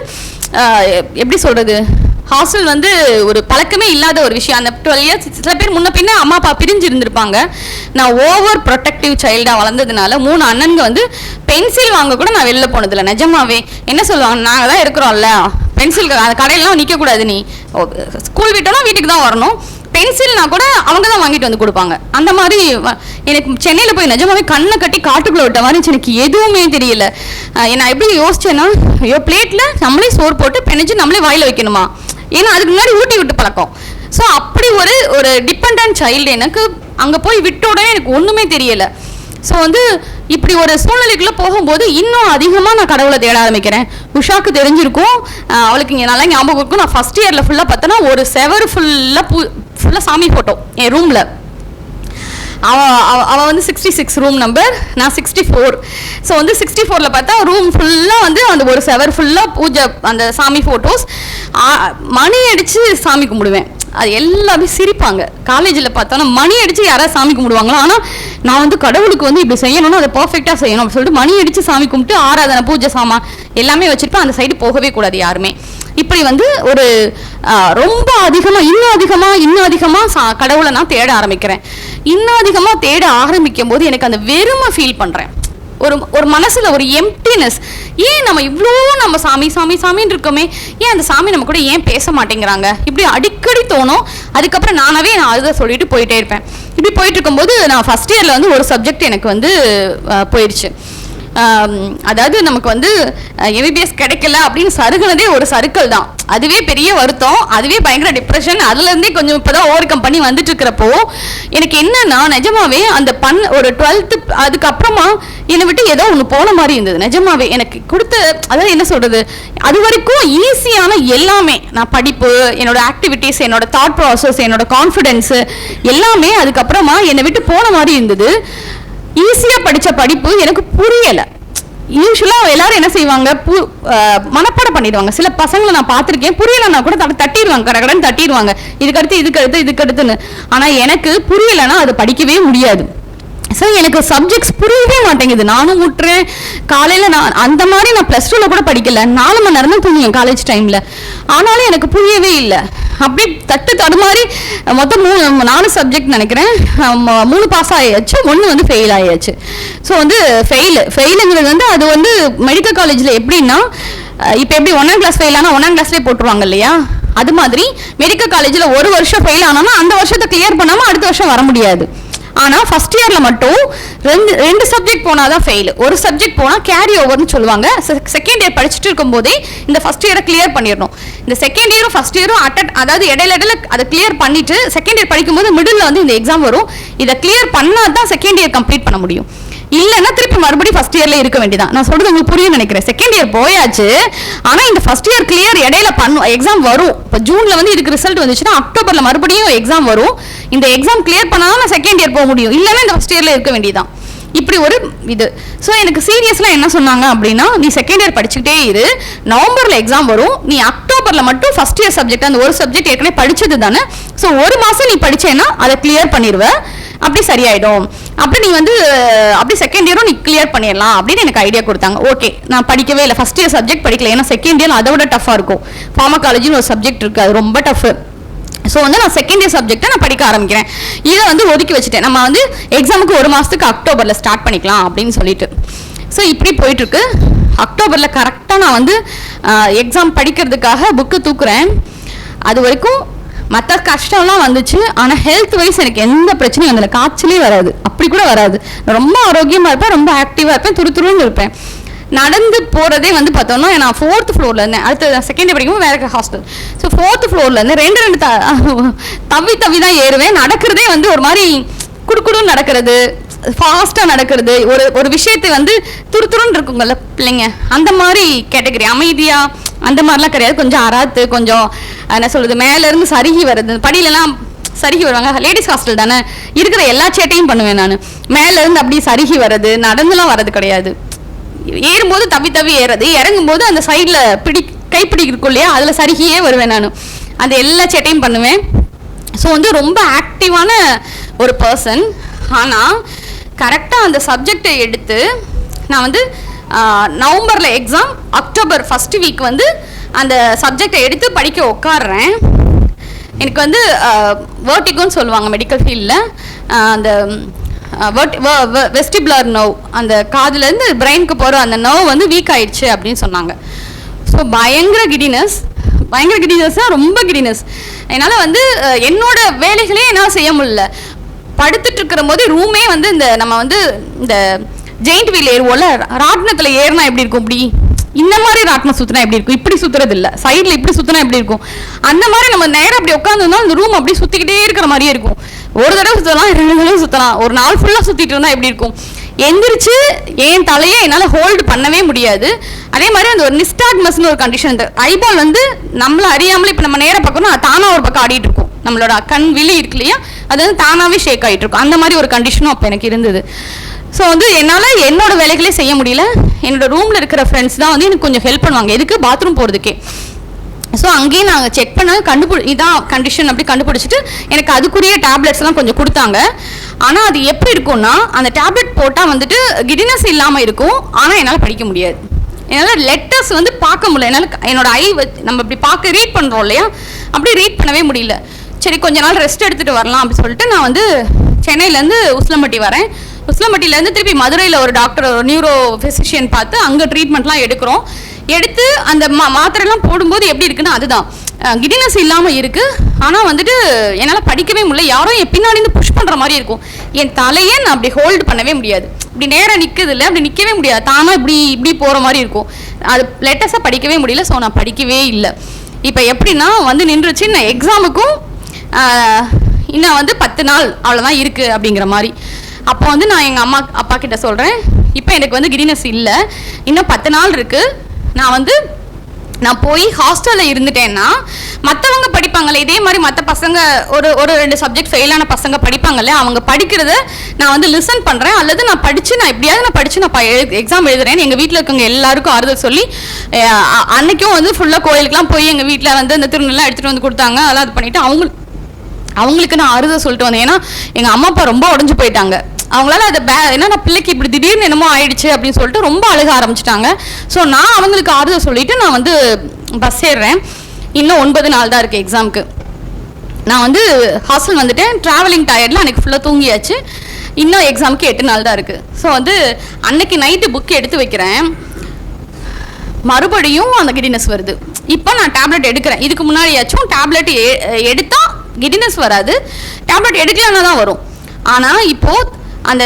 எப்படி சொல்கிறது, ஹாஸ்டல் வந்து ஒரு பழக்கமே இல்லாத ஒரு விஷயம். அந்த 12 years சில பேர் முன்ன பின்ன அம்மா அப்பா பிரிஞ்சு இருந்திருப்பாங்க. நான் ஓவர் ப்ரொடெக்டிவ் சைல்டாக வளர்ந்ததுனால 3 அண்ணனுங்க வந்து பென்சில் வாங்க கூட நான் வெளில போனதில்லை. நிஜமாவே என்ன சொல்லுவாங்க, நாங்கள் தான் இருக்கிறோம்ல, பென்சில் கடையிலாம் நிற்கக்கூடாது, நீ ஸ்கூல் விட்டோன்னா வீட்டுக்கு தான் வரணும், பென்சில்னா கூட அவங்க தான் வாங்கிட்டு வந்து கொடுப்பாங்க. அந்த மாதிரி எனக்கு சென்னையில் போய் நிஜமாவே கண்ணை கட்டி காட்டுக்குள்ளே விட்ட மாதிரி எனக்கு எதுவுமே தெரியல. நான் எப்படி யோசிச்சேன்னா, ஐயோ பிளேட்டில் நம்மளே சோறு போட்டு பெனஞ்சு நம்மளே வாயில் வைக்கணுமா, ஏன்னா அதுக்கு முன்னாடி ஊட்டி விட்டு பழக்கம். ஸோ அப்படி ஒரு டிபெண்ட் சைல்டு எனக்கு அங்கே போய் விட்ட உடனே எனக்கு ஒன்றுமே தெரியலை. ஸோ வந்து இப்படி ஒரு சூழ்நிலைக்குள்ளே போகும்போது இன்னும் அதிகமாக நான் கடவுளை தேட ஆரம்பிக்கிறேன். உஷாக்கு தெரிஞ்சிருக்கும், அவளுக்கு இங்கே நல்லா ஞாபகம் இருக்கும். நான் ஃபஸ்ட் இயரில் ஃபுல்லாக பார்த்தோன்னா ஒரு செவர் ஃபுல்லாக சாமி ஃபோட்டோ என் ரூமில். அவள் வந்து 66 ரூம் நம்பர், நான் 64. ஸோ வந்து 64ல் பார்த்தா ரூம் ஃபுல்லாக வந்து அந்த ஒரு செவர் ஃபுல்லாக பூஜை, அந்த சாமி ஃபோட்டோஸ். மணி அடித்து சாமி கும்பிடுவேன். அது எல்லாமே சிரிப்பாங்க. காலேஜில் பார்த்தோன்னா மணி அடித்து யாராவது சாமி கும்பிடுவாங்களோ, ஆனால் நான் வந்து கடவுளுக்கு வந்து இப்படி செய்யணும்னா அதை பர்ஃபெக்டாக செய்யணும் அப்படின்னு சொல்லிட்டு மணி அடித்து சாமி கும்பிட்டு ஆராதனை பூஜை சாமான் எல்லாமே வச்சுருப்பேன். அந்த சைடு போகவே கூடாது யாருமே. இப்படி வந்து ஒரு ரொம்ப இன்னும் அதிகமாக கடவுளை நான் தேட ஆரம்பிக்கிறேன். இன்னும் அதிகமாக தேட ஆரம்பிக்கும் போது எனக்கு அந்த வெறுமை ஃபீல் பண்ணுறேன். ஒரு மனசில் ஒரு எம்ப்டினஸ். ஏன் நம்ம இவ்வளோ நம்ம சாமின்னு இருக்கோமே, ஏன் அந்த சாமி நம்ம கூட ஏன் பேச மாட்டேங்கிறாங்க, இப்படி அடிக்கடி தோணும். அதுக்கப்புறம் நான் அதை சொல்லிட்டு போயிட்டே இருப்பேன். இப்படி போயிட்டு இருக்கும்போது நான் ஃபஸ்ட் இயரில் வந்து ஒரு சப்ஜெக்ட் எனக்கு வந்து போயிடுச்சு. அதாவது நமக்கு வந்து எம்பிபிஎஸ் கிடைக்கல அப்படின்னு சருகுனதே ஒரு சர்க்கிள் தான். அதுவே பெரிய வருத்தம், அதுவே பயங்கர டிப்ரெஷன். அதுலேருந்தே கொஞ்சம் இப்போதான் ஓவர் கம் பண்ணி வந்துட்டு இருக்கிறப்போ எனக்கு என்னன்னா நிஜமாவே அந்த ஒரு 12th அதுக்கப்புறமா என்னை விட்டு ஏதோ ஒன்று போன மாதிரி இருந்தது. நிஜமாவே எனக்கு கொடுத்த, அதாவது என்ன சொல்றது, அது வரைக்கும் ஈஸியான எல்லாமே, நான் படிப்பு, என்னோட ஆக்டிவிட்டிஸ், என்னோட தாட் ப்ராசஸ், என்னோட கான்ஃபிடென்ஸ் எல்லாமே அதுக்கப்புறமா என்னை விட்டு போன மாதிரி இருந்தது. ஈஸியா படிச்ச படிப்பு எனக்கு புரியல. யூஸ்வலா எல்லாரும் என்ன செய்வாங்க, மனப்பாடம் பண்ணிடுவாங்க. சில பசங்களை நான் பார்த்துருக்கேன், புரியலன்னா கூட தட்டிடுவாங்க, கடகடன்னு தட்டிடுவாங்க, இதுக்கடுத்துன்னு. ஆனா எனக்கு புரியலன்னா அது படிக்கவே முடியாது. ஸோ எனக்கு சப்ஜெக்ட்ஸ் புரியவே மாட்டேங்குது. நானும் விட்டுறேன். காலையில் நான் அந்த மாதிரி நான் +2ல கூட படிக்கல, 4 மணி நேரம் தான் தூங்குவேன் காலேஜ் டைமில். ஆனாலும் எனக்கு புரியவே இல்லை. அப்படி தடுமாறி மொத்தம் 4 சப்ஜெக்ட் நினைக்கிறேன், 3 பாஸ் ஆகியாச்சு, 1 வந்து ஃபெயில் ஆகியாச்சு. ஸோ வந்து ஃபெயிலுங்கிறது வந்து அது வந்து மெடிக்கல் காலேஜில் எப்படின்னா, இப்போ எப்படி 1ஆம் கிளாஸ் ஃபெயில் ஆனால் 1ஆம் கிளாஸ்லேயே போட்டுருவாங்க இல்லையா, அது மாதிரி மெடிக்கல் காலேஜில் 1 வருஷம் ஃபெயில் ஆனோம்னா அந்த வருஷத்தை கிளியர் பண்ணாமல் அடுத்த வருஷம் வர முடியாது. ஆனால் ஃபர்ஸ்ட் இயரில் மட்டும் 2 சப்ஜெக்ட் போனால் தான் ஃபெயில், 1 சப்ஜெக்ட் போனால் கேரி ஓவர்னு சொல்லுவாங்க. செகண்ட் இயர் படிச்சுட்டு இருக்கும் போதே இந்த ஃபர்ஸ்ட் இயரை கிளியர் பண்ணிடணும். இந்த செகண்ட் இயரும் ஃபர்ஸ்ட் இயரும் அதாவது இடையில அதை கிளியர் பண்ணிட்டு செகண்ட் இயர் படிக்கும்போது மிடில் வந்து இந்த எக்ஸாம் வரும். இதை கிளியர் பண்ணால் தான் செகண்ட் இயர் கம்ப்ளீட் பண்ண முடியும். இல்லைன்னா திருப்பி மறுபடியும் ஃபர்ஸ்ட் இயர்ல இருக்க வேண்டியதான். நான் சொல்றது உங்களுக்கு புரியும் நினைக்கிறேன். செகண்ட் இயர் போயாச்சு, ஆனா இந்த ஃபர்ஸ்ட் இயர் கிளியர் இடையில எக்ஸாம் வரும். இப்போ ஜூன்ல வந்து இதுக்கு ரிசல்ட் வந்துச்சுன்னா அக்டோபர்ல மறுபடியும் எக்ஸாம் வரும். இந்த எக்ஸாம் கிளியர் பண்ணாதான் நான் செகண்ட் இயர் போக முடியும், இல்லைன்னா இந்த ஃபர்ஸ்ட் இயர்ல இருக்க வேண்டியதான். இப்படி ஒரு இது. ஸோ எனக்கு சீரியஸ்லாம் என்ன சொன்னாங்க அப்படின்னா, நீ செகண்ட் இயர் படிச்சுக்கிட்டே இரு, நவம்பர்ல எக்ஸாம் வரும், நீ அக்டோபர்ல மட்டும் ஃபர்ஸ்ட் இயர் சப்ஜெக்ட் அந்த ஒரு சப்ஜெக்ட் ஏற்கனவே படிச்சது தானே, ஸோ 1 மாசம் நீ படிச்சேன்னா அதை கிளியர் பண்ணிடுவ, அப்படி சரியாயிடும். அப்படி நீ வந்து அப்படி செகண்ட் இயரும் நீ கிளியர் பண்ணிடலாம் அப்படின்னு எனக்கு ஐடியா கொடுத்தாங்க. ஓகே, நான் படிக்கவே இல்லை, ஃபர்ஸ்ட் இயர் சப்ஜெக்ட் படிக்கல, ஏன்னா செகண்ட் இயர் அதை விட டஃபாக இருக்கும். ஃபார்மகாலஜின்னு ஒரு சப்ஜெக்ட் இருக்குது, அது ரொம்ப டஃப். ஸோ வந்து நான் செகண்ட் இயர் சப்ஜெக்டை நான் படிக்க ஆரம்பிக்கிறேன். இதை வந்து ஒதுக்கி வச்சுட்டேன், நம்ம வந்து எக்ஸாமுக்கு 1 மாதத்துக்கு அக்டோபரில் ஸ்டார்ட் பண்ணிக்கலாம் அப்படின்னு சொல்லிட்டு. ஸோ இப்படி போயிட்டுருக்கு. அக்டோபரில் கரெக்டாக நான் வந்து எக்ஸாம் படிக்கிறதுக்காக புக்கு தூக்குறேன். அது வரைக்கும் மற்ற கஷ்டம்லாம் வந்துச்சு, ஆனால் ஹெல்த் வைஸ் எனக்கு எந்த பிரச்சனையும் வந்ததில்லை. காய்ச்சலே வராது, அப்படி கூட வராது. ரொம்ப ஆரோக்கியமாக இருப்பேன், ரொம்ப ஆக்டிவாக இருப்பேன், துருத்துருன்னு இருப்பேன். நடந்து போகிறதே வந்து பார்த்தோம்னா நான் 4th ஃப்ளோரில் இருந்தேன். அடுத்து செகண்ட் இயர் படிக்கும்போது வேற ஹாஸ்டல். ஸோ 4th ஃப்ளோர்லேருந்து 2 தவி தான் ஏறுவேன். நடக்கிறதே வந்து ஒரு மாதிரி குடுக்குடுன்னு நடக்கிறது, ஃபாஸ்ட்டாக நடக்கிறது. ஒரு விஷயத்தை வந்து துருத்துருன்னு இருக்குங்கள்ல பிள்ளைங்க, அந்த மாதிரி கேட்டகரி. அமைதியாக அந்த மாதிரிலாம் கிடையாது. கொஞ்சம் அராத்து, கொஞ்சம் என்ன சொல்கிறது, மேலேருந்து சருகி வருது, படியிலலாம் சருகி வருவாங்க. லேடிஸ் ஹாஸ்டல் தானே, இருக்கிற எல்லா சேட்டையும் பண்ணுவேன் நான். மேலேருந்து அப்படியே சருகி வர்றது, நடந்துலாம் வர்றது கிடையாது. ஏறும்போது தவி ஏறது, இறங்கும்போது அந்த சைடில் கைப்பிடி இருக்கும் இல்லையா, அதில் சருகியே வருவேன் நான். அந்த எல்லா சேட்டையும் பண்ணுவேன். ஸோ வந்து ரொம்ப ஆக்டிவான ஒரு பர்சன். ஆனால் கரெக்டாக அந்த சப்ஜெக்டை எடுத்து நான் வந்து நவம்பரில் எக்ஸாம், அக்டோபர் ஃபர்ஸ்ட் வீக் வந்து அந்த சப்ஜெக்டை எடுத்து படிக்க உட்காடுறேன். எனக்கு வந்து வேர்ட்டிகோன்னு சொல்லுவாங்க மெடிக்கல் ஃபீல்டில், அந்த வெஸ்டிபுலர் நர்வ், அந்த காதுலேருந்து பிரெயினுக்கு போகிற அந்த நர்வ் வந்து வீக் ஆயிடுச்சு அப்படின்னு சொன்னாங்க. ஸோ பயங்கர கிடினஸ்னால் ரொம்ப கிடினஸ். என்னால் வந்து என்னோட வேலைகளே என்னால் செய்ய முடியல. படுத்துட்டு இருக்கிற போது ரூமே வந்து நம்ம வந்து இந்த ஜெயிண்ட் வீல் ஏறுவோம்ல, ராட்டினத்தில் ஏறினா எப்படி இருக்கும், இப்படி இந்த மாதிரி ராட்டினம் சுற்றினா எப்படி இருக்கும், இப்படி சுற்றுறது இல்லை, சைடில் இப்படி சுற்றினா எப்படி இருக்கும், அந்த மாதிரி நம்ம நேரம் அப்படி உட்காந்துருந்தோம் அந்த ரூம் அப்படி சுற்றிக்கிட்டே இருக்கிற மாதிரியே இருக்கும். ஒரு தடவை சுற்றலாம், 2 தடவை சுற்றலாம், ஒரு நாள் ஃபுல்லாக சுற்றிட்டு இருந்தால் எப்படி இருக்கும். எந்திரிச்சு என் தலையை என்னால் ஹோல்டு பண்ணவே முடியாது. அதே மாதிரி அந்த ஒரு நிஸ்டாக்மஸ்னு ஒரு கண்டிஷன், இந்த ஐபால் வந்து நம்மளை அறியாமலே இப்போ நம்ம நேரம் பார்க்கணும், அது தானாக ஒரு பக்கம் ஆடிட்டு இருக்கும். நம்மளோட கண் விழி இருக்கு இல்லையா, அது வந்து தானாகவே ஷேக் ஆகிட்டு இருக்கும். அந்த மாதிரி ஒரு கண்டிஷனும் அப்போ எனக்கு இருந்தது. ஸோ வந்து என்னால் என்னோட வேலைகளே செய்ய முடியல. என்னோட ரூமில் இருக்கிற ஃப்ரெண்ட்ஸ் தான் வந்து எனக்கு கொஞ்சம் ஹெல்ப் பண்ணுவாங்க, எதுக்கு பாத்ரூம் போகிறதுக்கே. ஸோ அங்கேயும் நாங்கள் செக் பண்ண இதான் கண்டிஷன் அப்படி கண்டுபிடிச்சிட்டு எனக்கு அதுக்குரிய டேப்லெட்ஸ்லாம் கொஞ்சம் கொடுத்தாங்க. ஆனால் அது எப்படி இருக்கும்னா, அந்த டேப்லெட் போட்டால் வந்துட்டு கிடினஸ் இல்லாமல் இருக்கும், ஆனால் என்னால் படிக்க முடியாது. என்னால் லெட்டர்ஸ் வந்து பார்க்க முடியல. என்னால் என்னோட நம்ம இப்படி பார்க்க ரீட் பண்ணுறோம் இல்லையா, அப்படி ரீட் பண்ணவே முடியல. சரி கொஞ்ச நாள் ரெஸ்ட் எடுத்துகிட்டு வரலாம் அப்படின்னு சொல்லிட்டு நான் வந்து சென்னையிலேருந்து உசிலம்பட்டி வரேன். உசிலம்பட்டியிலேருந்து திருப்பி மதுரையில் ஒரு டாக்டர், ஒரு நியூரோ ஃபிசிஷியன் பார்த்து அங்கே ட்ரீட்மெண்ட்லாம் எடுக்கிறோம். எடுத்து அந்த மாத்திரைலாம் போடும்போது எப்படி இருக்குன்னா, அதுதான் கிடினஸ் இல்லாமல் இருக்குது. ஆனால் வந்துட்டு என்னால் படிக்கவே முடியல. யாரும் என் பின்னாடி இருந்து புஷ் பண்ணுற மாதிரி இருக்கும். என் தலையே நான் அப்படி ஹோல்டு பண்ணவே முடியாது. இப்படி நேராக நிற்குது இல்லை, அப்படி நிற்கவே முடியாது. தானாக இப்படி போகிற மாதிரி இருக்கும். அது லேட்டஸ்ட்டாக படிக்கவே முடியல. ஸோ நான் படிக்கவே இல்லை. இப்போ எப்படின்னா வந்து நின்றுச்சு. நான் எக்ஸாமுக்கும் இன்னும் வந்து 10 நாள் அவ்வளோதான் இருக்குது அப்படிங்கிற மாதிரி. அப்போ வந்து நான் எங்கள் அம்மா அப்பா கிட்ட சொல்கிறேன், இப்போ எனக்கு வந்து கிடினஸ் இல்லை, இன்னும் 10 நாள் இருக்குது. நான் போய் ஹாஸ்டலில் இருந்துட்டேன்னா மற்றவங்க படிப்பாங்கள்ல, இதே மாதிரி மற்ற பசங்க ஒரு 2 சப்ஜெக்ட் ஃபெயிலான பசங்க படிப்பாங்கல்ல, அவங்க படிக்கிறத நான் வந்து லிசன் பண்ணுறேன். அல்லது நான் படித்து நான் எக்ஸாம் எழுதுறேன். எங்கள் வீட்டில் இருக்கவங்க எல்லாருக்கும் ஆறுதல் சொல்லி, அன்னைக்கும் வந்து ஃபுல்லாக கோயிலுக்குலாம் போய் எங்கள் வீட்டில் வந்து அந்த திருநெல்லாம் எடுத்துகிட்டு வந்து கொடுத்தாங்க. அதெல்லாம் இது பண்ணிவிட்டு அவங்களுக்கு நான் ஆறுதல் சொல்லிட்டு வந்தேன். ஏன்னா எங்கள் அம்மா அப்பா ரொம்ப உடஞ்சி போயிட்டாங்க. அவங்களால அதை ஏன்னா பிள்ளைக்கு இப்படி திடீர்னு என்னமோ ஆயிடுச்சு அப்படின்னு சொல்லிட்டு ரொம்ப அழுக ஆரம்பிச்சிட்டாங்க. ஸோ நான் அவங்களுக்கு ஆறுதல் சொல்லிட்டு நான் வந்து பஸ் ஏறுறேன். இன்னும் 9 நாள் தான் இருக்குது எக்ஸாமுக்கு. நான் வந்து ஹாஸ்டல் வந்துட்டேன். ட்ராவலிங் டயர்டில் அன்றைக்கி ஃபுல்லாக தூங்கியாச்சு. இன்னும் எக்ஸாமுக்கு 8 நாள் தான் இருக்குது. ஸோ வந்து அன்னைக்கு நைட்டு புக் எடுத்து வைக்கிறேன். மறுபடியும் அந்த கிடினஸ் வருது. இப்போ நான் டேப்லெட் எடுக்கிறேன். இதுக்கு முன்னாடியாச்சும் டேப்லெட் எடுத்தால் கிடினஸ் வராது, டேப்லெட் எடுக்கலன்னா தான் வரும். ஆனால் இப்போது அந்த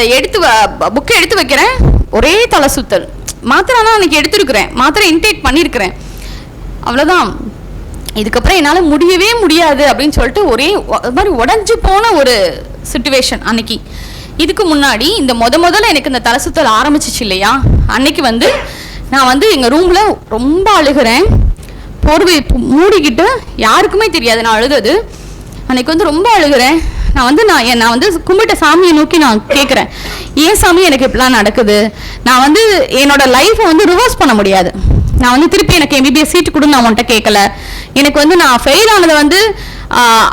புக்கை எடுத்து வைக்கிறேன், ஒரே தலை சுத்தல். மாத்திரை ஆனால் அன்றைக்கி எடுத்துருக்குறேன், மாத்திரை இன்டேக் பண்ணியிருக்கிறேன், அவ்வளோதான். இதுக்கப்புறம் என்னால் முடியவே முடியாது அப்படின்னு சொல்லிட்டு ஒரே மாதிரி உடஞ்சி போன ஒரு சிச்சுவேஷன் அன்னைக்கு. இதுக்கு முன்னாடி இந்த முதல்ல எனக்கு இந்த தலை சுத்தல் ஆரம்பிச்சிச்சு இல்லையா, அன்னைக்கு வந்து நான் வந்து எங்கள் ரூமில் ரொம்ப அழுகிறேன். போர்வை மூடிக்கிட்டு, யாருக்குமே தெரியாது நான் அழுதது. அன்னைக்கு வந்து ரொம்ப அழுகிறேன். நான் வந்து கும்பிட்ட சாமியை நோக்கி நான் கேட்குறேன், ஏன் சாமி எனக்கு இப்படிலாம் நடக்குது? நான் வந்து என்னோட லைஃப்பை வந்து ரிவர்ஸ் பண்ண முடியாது. நான் வந்து திருப்பி எனக்கு MBBS சீட்டு கொடுன்னு நான் உன்கிட்ட கேட்கல. எனக்கு வந்து நான் ஃபெயில் ஆனதை வந்து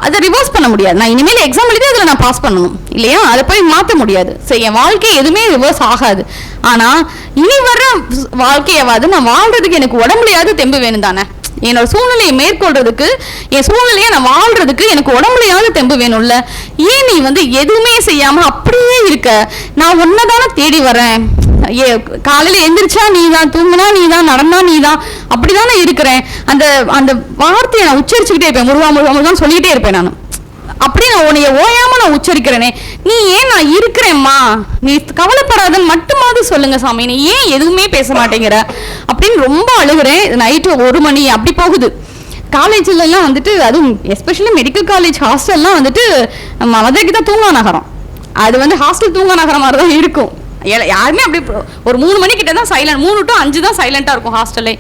அதை ரிவர்ஸ் பண்ண முடியாது. நான் இனிமேல் எக்ஸாம் எழுதி அதில் நான் பாஸ் பண்ணணும் இல்லையா, அதை போய் மாற்ற முடியாது. சரி, என் வாழ்க்கை எதுவுமே ரிவர்ஸ் ஆகாது. ஆனால் இனி வர்ற வாழ்க்கையாவது நான் வாழ்றதுக்கு எனக்கு உடம்புலையாவது தெம்பு வேணும் தானே. என்னோட சூழ்நிலையை மேற்கொள்றதுக்கு, என் சூழ்நிலையை நான் வாழ்றதுக்கு எனக்கு உடம்புலையாவது தெம்பு வேணும்ல. ஏன் நீ வந்து எதுவுமே செய்யாம அப்படியே இருக்க? நான் ஒன்னதானே தேடி வரேன். காலையில எந்திரிச்சா நீ தான், தூங்கினா நீ தான், நடந்தா நீ தான், அப்படிதானே இருக்கிறேன். அந்த அந்த வார்த்தையை நான் உச்சரிச்சுக்கிட்டே இருப்பேன், முருகா முருகா முருகான்னு சொல்லிக்கிட்டே இருப்பேன். நான் அப்படி நான் உன்னைய ஓயாம நான் உச்சரிக்கிறேனே, நீ ஏன் நான் இருக்கிறேம்மா, நீ கவலைப்படாதன்னு மட்டுமாவது சொல்லுங்க சாமி, நீ ஏன் எதுவுமே பேச மாட்டேங்கிற அப்படின்னு ரொம்ப அழுகிறேன். நைட்டு 1 மணி அப்படி போகுது. காலேஜ்லாம் வந்துட்டு, அதுவும் எஸ்பெஷலி மெடிக்கல் காலேஜ் ஹாஸ்டல்லாம் வந்துட்டு மதுரைக்கு தான் தூங்கா நகரம். அது வந்து ஹாஸ்டல் தூங்கா நகரம் மாதிரி தான் இருக்கும். யாருமே அப்படி ஒரு 3 மணிக்கிட்ட தான் சைலண்ட், 3 to 5 தான் சைலண்டாக இருக்கும் ஹாஸ்டல்லே.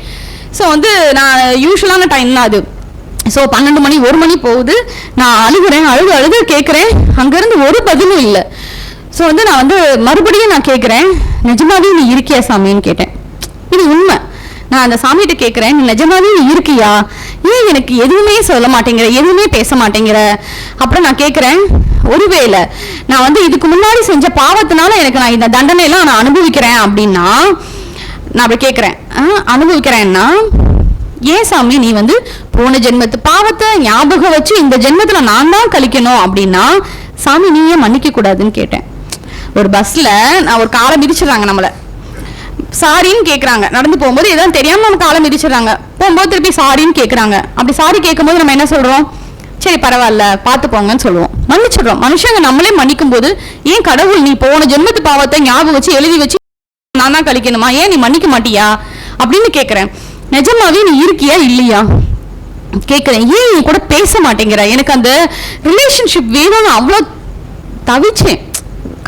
ஸோ வந்து நான் யூஸ்வலான டைம் தான் அது. ஸோ 12 மணி 1 மணி போகுது. நான் அழுகிறேன், அழுது கேட்குறேன். அங்கேருந்து ஒரு பதிலும் இல்லை. ஸோ வந்து நான் வந்து மறுபடியும் நான் கேட்குறேன், நிஜமாவே நீ இருக்கியா சாமின்னு கேட்டேன். இது உண்மை. நான் அந்த சாமிகிட்ட கேட்குறேன், நீ நிஜமாவே நீ இருக்கியா, ஏன் எனக்கு எதுவுமே சொல்ல மாட்டேங்கிற, எதுவுமே பேச மாட்டேங்கிற. அப்புறம் நான் கேட்குறேன், ஒருவேளை நான் வந்து இதுக்கு முன்னாடி செஞ்ச பாவத்தினால எனக்கு நான் இந்த தண்டனையெல்லாம் நான் அனுபவிக்கிறேன் அப்படின்னா, நான் அப்படி கேட்குறேன், அனுபவிக்கிறேன்னா ஏன் சாமி நீ வந்து போன ஜென்மத்து பாவத்தை ஞாபகம் வச்சு இந்த ஜென்மத்துல நான் தான் கழிக்கணும் அப்படின்னா சாமி நீயே மன்னிக்க கூடாதுன்னு கேட்டேன். ஒரு பஸ்ல நான் ஒரு காலை மிதிச்சிடறாங்க, நம்மள சாரின்னு கேட்குறாங்க. நடந்து போகும்போது எதாவது தெரியாம நம்ம காலை மிதிச்சிடறாங்க. போகும்போது திருப்பி சாரின்னு கேட்குறாங்க. அப்படி சாரி கேட்கும்போது நம்ம என்ன சொல்றோம்? சரி பரவாயில்ல பார்த்து போங்கன்னு சொல்லுவோம், மன்னிச்சிடுறோம். மனுஷங்க நம்மளே மன்னிக்கும் போது ஏன் கடவுள் நீ போன ஜென்மத்து பாவத்தை ஞாபகம் வச்சு எழுதி வச்சு நான் தான் கழிக்கணுமா, ஏன் நீ மன்னிக்க மாட்டியா அப்படின்னு கேட்குறேன். நிஜமாவே நீ இருக்கியா இல்லையா கேட்குறேன். ஏன் நீ கூட பேச மாட்டேங்கிற? எனக்கு அந்த ரிலேஷன்ஷிப் வேணும்னு அவ்வளோ தவிச்சேன்.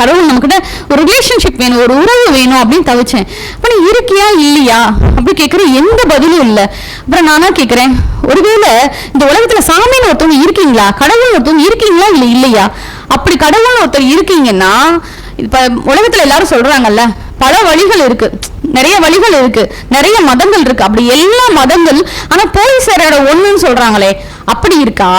கடவுள் நம்மக்கிட்ட ஒரு ரிலேஷன்ஷிப் வேணும், ஒரு உறவு வேணும் அப்படின்னு தவிச்சேன். அப்போ நீ இருக்கியா இல்லையா அப்படி கேட்குறேன். எந்த பதிலும் இல்லை. அப்புறம் நானா கேட்குறேன், ஒருவேளை இந்த உலகத்துல சாமின்னு ஒருத்தவங்க இருக்கீங்களா, கடவுள் ஒருத்தவங்க இருக்கீங்களா இல்லை இல்லையா? அப்படி கடவுள்னு ஒருத்தர் இருக்கீங்கன்னா, இப்ப உலகத்துல எல்லாரும் சொல்றாங்கல்ல பல வழிகள் இருக்கு, நிறைய வழிகள் இருக்கு, நிறைய மதங்கள் இருக்கு. அப்படி எல்லா மதங்கள் ஆனா போய் சேர ஒண்ணுன்னு சொல்றாங்களே, அப்படி இருக்கா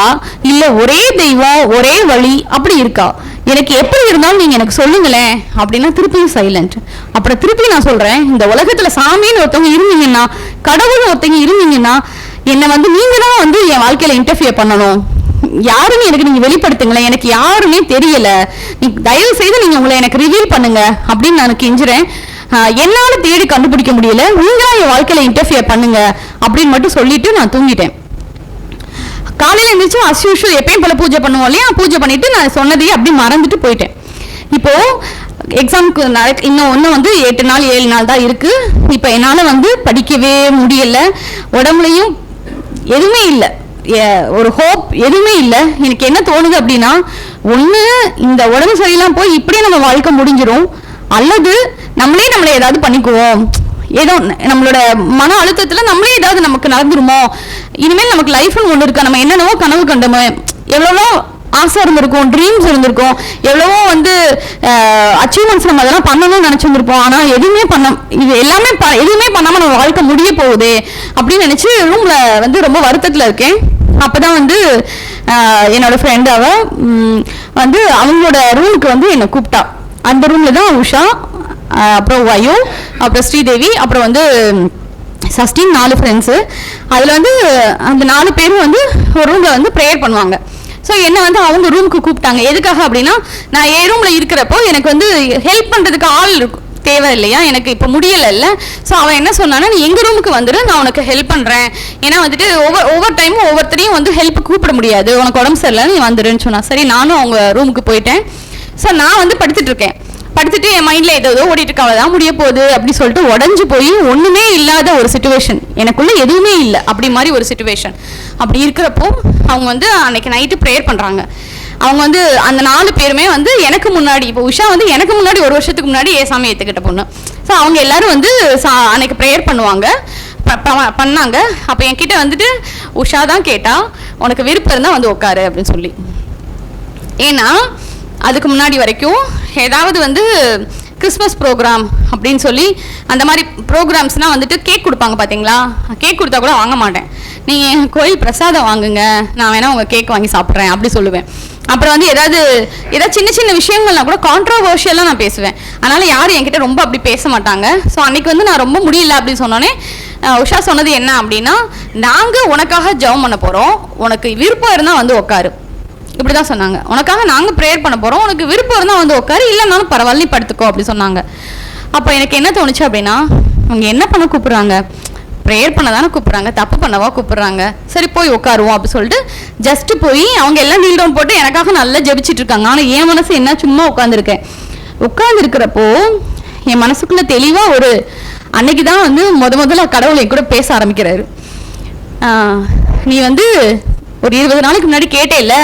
இல்ல ஒரே தெய்வம் ஒரே வழி அப்படி இருக்கா? எனக்கு எப்படி இருந்தாலும் நீங்க எனக்கு சொல்லுங்களேன் அப்படின்னா திருப்பியும் சைலண்ட். அப்புறம் திருப்பி நான் சொல்றேன், இந்த உலகத்துல சாமின்னு ஒருத்தவங்க இருந்தீங்கன்னா, கடவுள் ஒருத்தவங்க இருந்தீங்கன்னா, என்னை வந்து நீங்க தான் வந்து என் வாழ்க்கையில இன்டர்ஃபியர் பண்ணணும். யாருன்னு எனக்கு நீங்க வெளிப்படுத்துங்களேன், எனக்கு யாருன்னே தெரியல, நீங்க தயவு செய்து நீங்க உங்களை எனக்கு ரிவீல் பண்ணுங்க அப்படின்னு நான் கெஞ்சுறேன். என்னால தேடி கண்டுபிடிக்க முடியல, நீங்களா என் வாழ்க்கையில இன்டர்ஃபியர் பண்ணுங்க அப்படின்னு மட்டும் சொல்லிட்டு நான் தூங்கிட்டேன். காலையில் எழுந்திரிச்சு அஸ் யூஷுவல் எப்பயும் போல பூஜை பண்ணுவோம் இல்லையா, பூஜை பண்ணிட்டு நான் சொன்னதையே அப்படி மறந்துட்டு போயிட்டேன். இப்போ எக்ஸாமுக்கு இன்னும் வந்து 8 நாள் 7 நாள் தான் இருக்கு. இப்போ என்னால் வந்து படிக்கவே முடியல, உடம்புலையும் எதுவுமே இல்லை, ஒரு ஹோப் எதுவுமே இல்லை. எனக்கு என்ன தோணுது அப்படின்னா, ஒன்று இந்த உடம்பு சரியில்லாம் போய் இப்படியே நம்ம வாழ்க்கை முடிஞ்சிடும், அல்லது நம்மளே ஏதாவது பண்ணிக்குவோம், ஏதோ நம்மளோட மன அழுத்தத்தில் நம்மளே ஏதாவது நமக்கு நடந்துருமோ, இனிமேல் நமக்கு லைஃப்னு ஒன்று இருக்கா, நம்ம என்னென்னவோ கனவு கண்டோமோ, எவ்வளவோ ஆசை இருந்திருக்கும், ட்ரீம்ஸ் இருந்திருக்கும், எவ்வளவோ வந்து அச்சீவ்மெண்ட்ஸ் நம்ம அதெல்லாம் பண்ணணும்னு நினச்சிருந்துருப்போம். ஆனால் எதுவுமே எதுவுமே பண்ணாமல் நம்ம வாழ்க்கை முடிய போகுது அப்படின்னு நினச்சி ரூமில் வந்து ரொம்ப வருத்தத்தில் இருக்கேன். அப்போ தான் வந்து என்னோட ஃப்ரெண்டு வந்து அவங்களோட ரூமுக்கு வந்து என்னை கூப்பிட்டா. அந்த ரூமில் தான் உஷா, அப்புறம் வயோ, அப்புறம் ஸ்ரீதேவி, அப்புறம் வந்து சஸ்டின், 4 ஃப்ரெண்ட்ஸு. அதில் வந்து அந்த 4 பேரும் வந்து ஒரு ரூமில் வந்து ப்ரேயர் பண்ணுவாங்க. ஸோ என்னை வந்து அவங்க ரூமுக்கு கூப்பிட்டாங்க. எதுக்காக அப்படின்னா, நான் என் ரூமில் இருக்கிறப்போ எனக்கு வந்து ஹெல்ப் பண்ணுறதுக்கு ஆள் தேவை இல்லையா, எனக்கு இப்போ முடியலை இல்லை. ஸோ அவன் என்ன சொன்னான்னா, நீ எங்கள் ரூமுக்கு வந்துடு, நான் உனக்கு ஹெல்ப் பண்ணுறேன். ஏன்னா வந்துட்டு ஒவ்வொரு டைமும் ஒவ்வொருத்தரையும் வந்து ஹெல்ப் கூப்பிட முடியாது, உனக்கு உடம்பு சரியில்லை, நீ வந்துடுன்னு சொன்னான். சரி, நானும் அவங்க ரூமுக்கு போயிட்டேன். ஸோ நான் வந்து படுத்துட்டு என் மைண்டில் ஏதோ ஓடிட்டு இருக்க, அவ்வளோதான் முடிய போகுது அப்படி சொல்லிட்டு உடஞ்சி போய் ஒன்றுமே இல்லாத ஒரு சிச்சுவேஷன், எனக்குள்ளே எதுவுமே இல்லை அப்படி மாதிரி ஒரு சிச்சுவேஷன். அப்படி இருக்கிறப்போ அவங்க வந்து அன்னைக்கு நைட்டு ப்ரேயர் பண்ணுறாங்க. அவங்க வந்து அந்த 4 பேருமே வந்து எனக்கு முன்னாடி, இப்போ உஷா வந்து எனக்கு முன்னாடி 1 வருஷத்துக்கு முன்னாடி ஏசாமி ஏற்றுக்கிட்ட பொண்ணு. ஸோ அவங்க எல்லாரும் வந்து அன்னைக்கு ப்ரேயர் பண்ணாங்க. அப்போ என்கிட்ட வந்துட்டு உஷா தான் கேட்டா, உனக்கு விருப்பம் இருந்தால் வந்து உட்காரு அப்படின்னு சொல்லி. ஏன்னா அதுக்கு முன்னாடி வரைக்கும் ஏதாவது வந்து கிறிஸ்மஸ் ப்ரோக்ராம் அப்படின்னு சொல்லி அந்த மாதிரி ப்ரோக்ராம்ஸ்னால் வந்துட்டு கேக் கொடுப்பாங்க பார்த்தீங்களா, கேக் கொடுத்தா கூட வாங்க மாட்டேன். நீங்கள் கோயில் பிரசாதம் வாங்குங்க, நான் வேணா உங்கள் கேக் வாங்கி சாப்பிட்றேன் அப்படி சொல்லுவேன். அப்புறம் வந்து ஏதாவது சின்ன சின்ன விஷயங்கள்லாம் கூட கான்ட்ரவர்ஷியலாக நான் பேசுவேன். அதனால் யாரும் என்கிட்ட ரொம்ப அப்படி பேச மாட்டாங்க. ஸோ அன்றைக்கி வந்து நான் ரொம்ப முடியல அப்படின்னு சொன்னோன்னே உஷா சொன்னது என்ன அப்படின்னா, நாங்கள் உனக்காக ஜெபம் பண்ண போகிறோம், உனக்கு விருப்பம் இருந்தால் வந்து உட்காரு, இப்படி தான் சொன்னாங்க. உனக்காக நாங்கள் ப்ரேயர் பண்ண போகிறோம், உனக்கு விருப்பம் இருந்தால் வந்து உட்காரு, இல்லைனாலும் பரவாயில்ல நீ படுத்துக்கோ அப்படி சொன்னாங்க. அப்போ எனக்கு என்ன தோணுச்சு அப்படின்னா, அவங்க என்ன பண்ண கூப்பிட்றாங்க, ப்ரேயர் பண்ண தானே கூப்பிட்றாங்க, தப்பு பண்ணவா கூப்பிட்றாங்க, சரி போய் உட்காருவோம் அப்படி சொல்லிட்டு ஜஸ்ட்டு போய் அவங்க எல்லாம் நீல் டவுன் போட்டு எனக்காக நல்லா ஜெபிச்சிட்டு இருக்காங்க. ஆனால் என் மனசு என்ன, சும்மா உட்காந்துருக்கிறப்போ என் மனசுக்குள்ளே தெளிவாக ஒரு அன்னைக்கு தான் வந்து முதல்ல கடவுளை கூட பேச ஆரம்பிக்கிறாரு. நீ வந்து ஒரு 20 நாளைக்கு முன்னாடி கேட்டே இல்லை,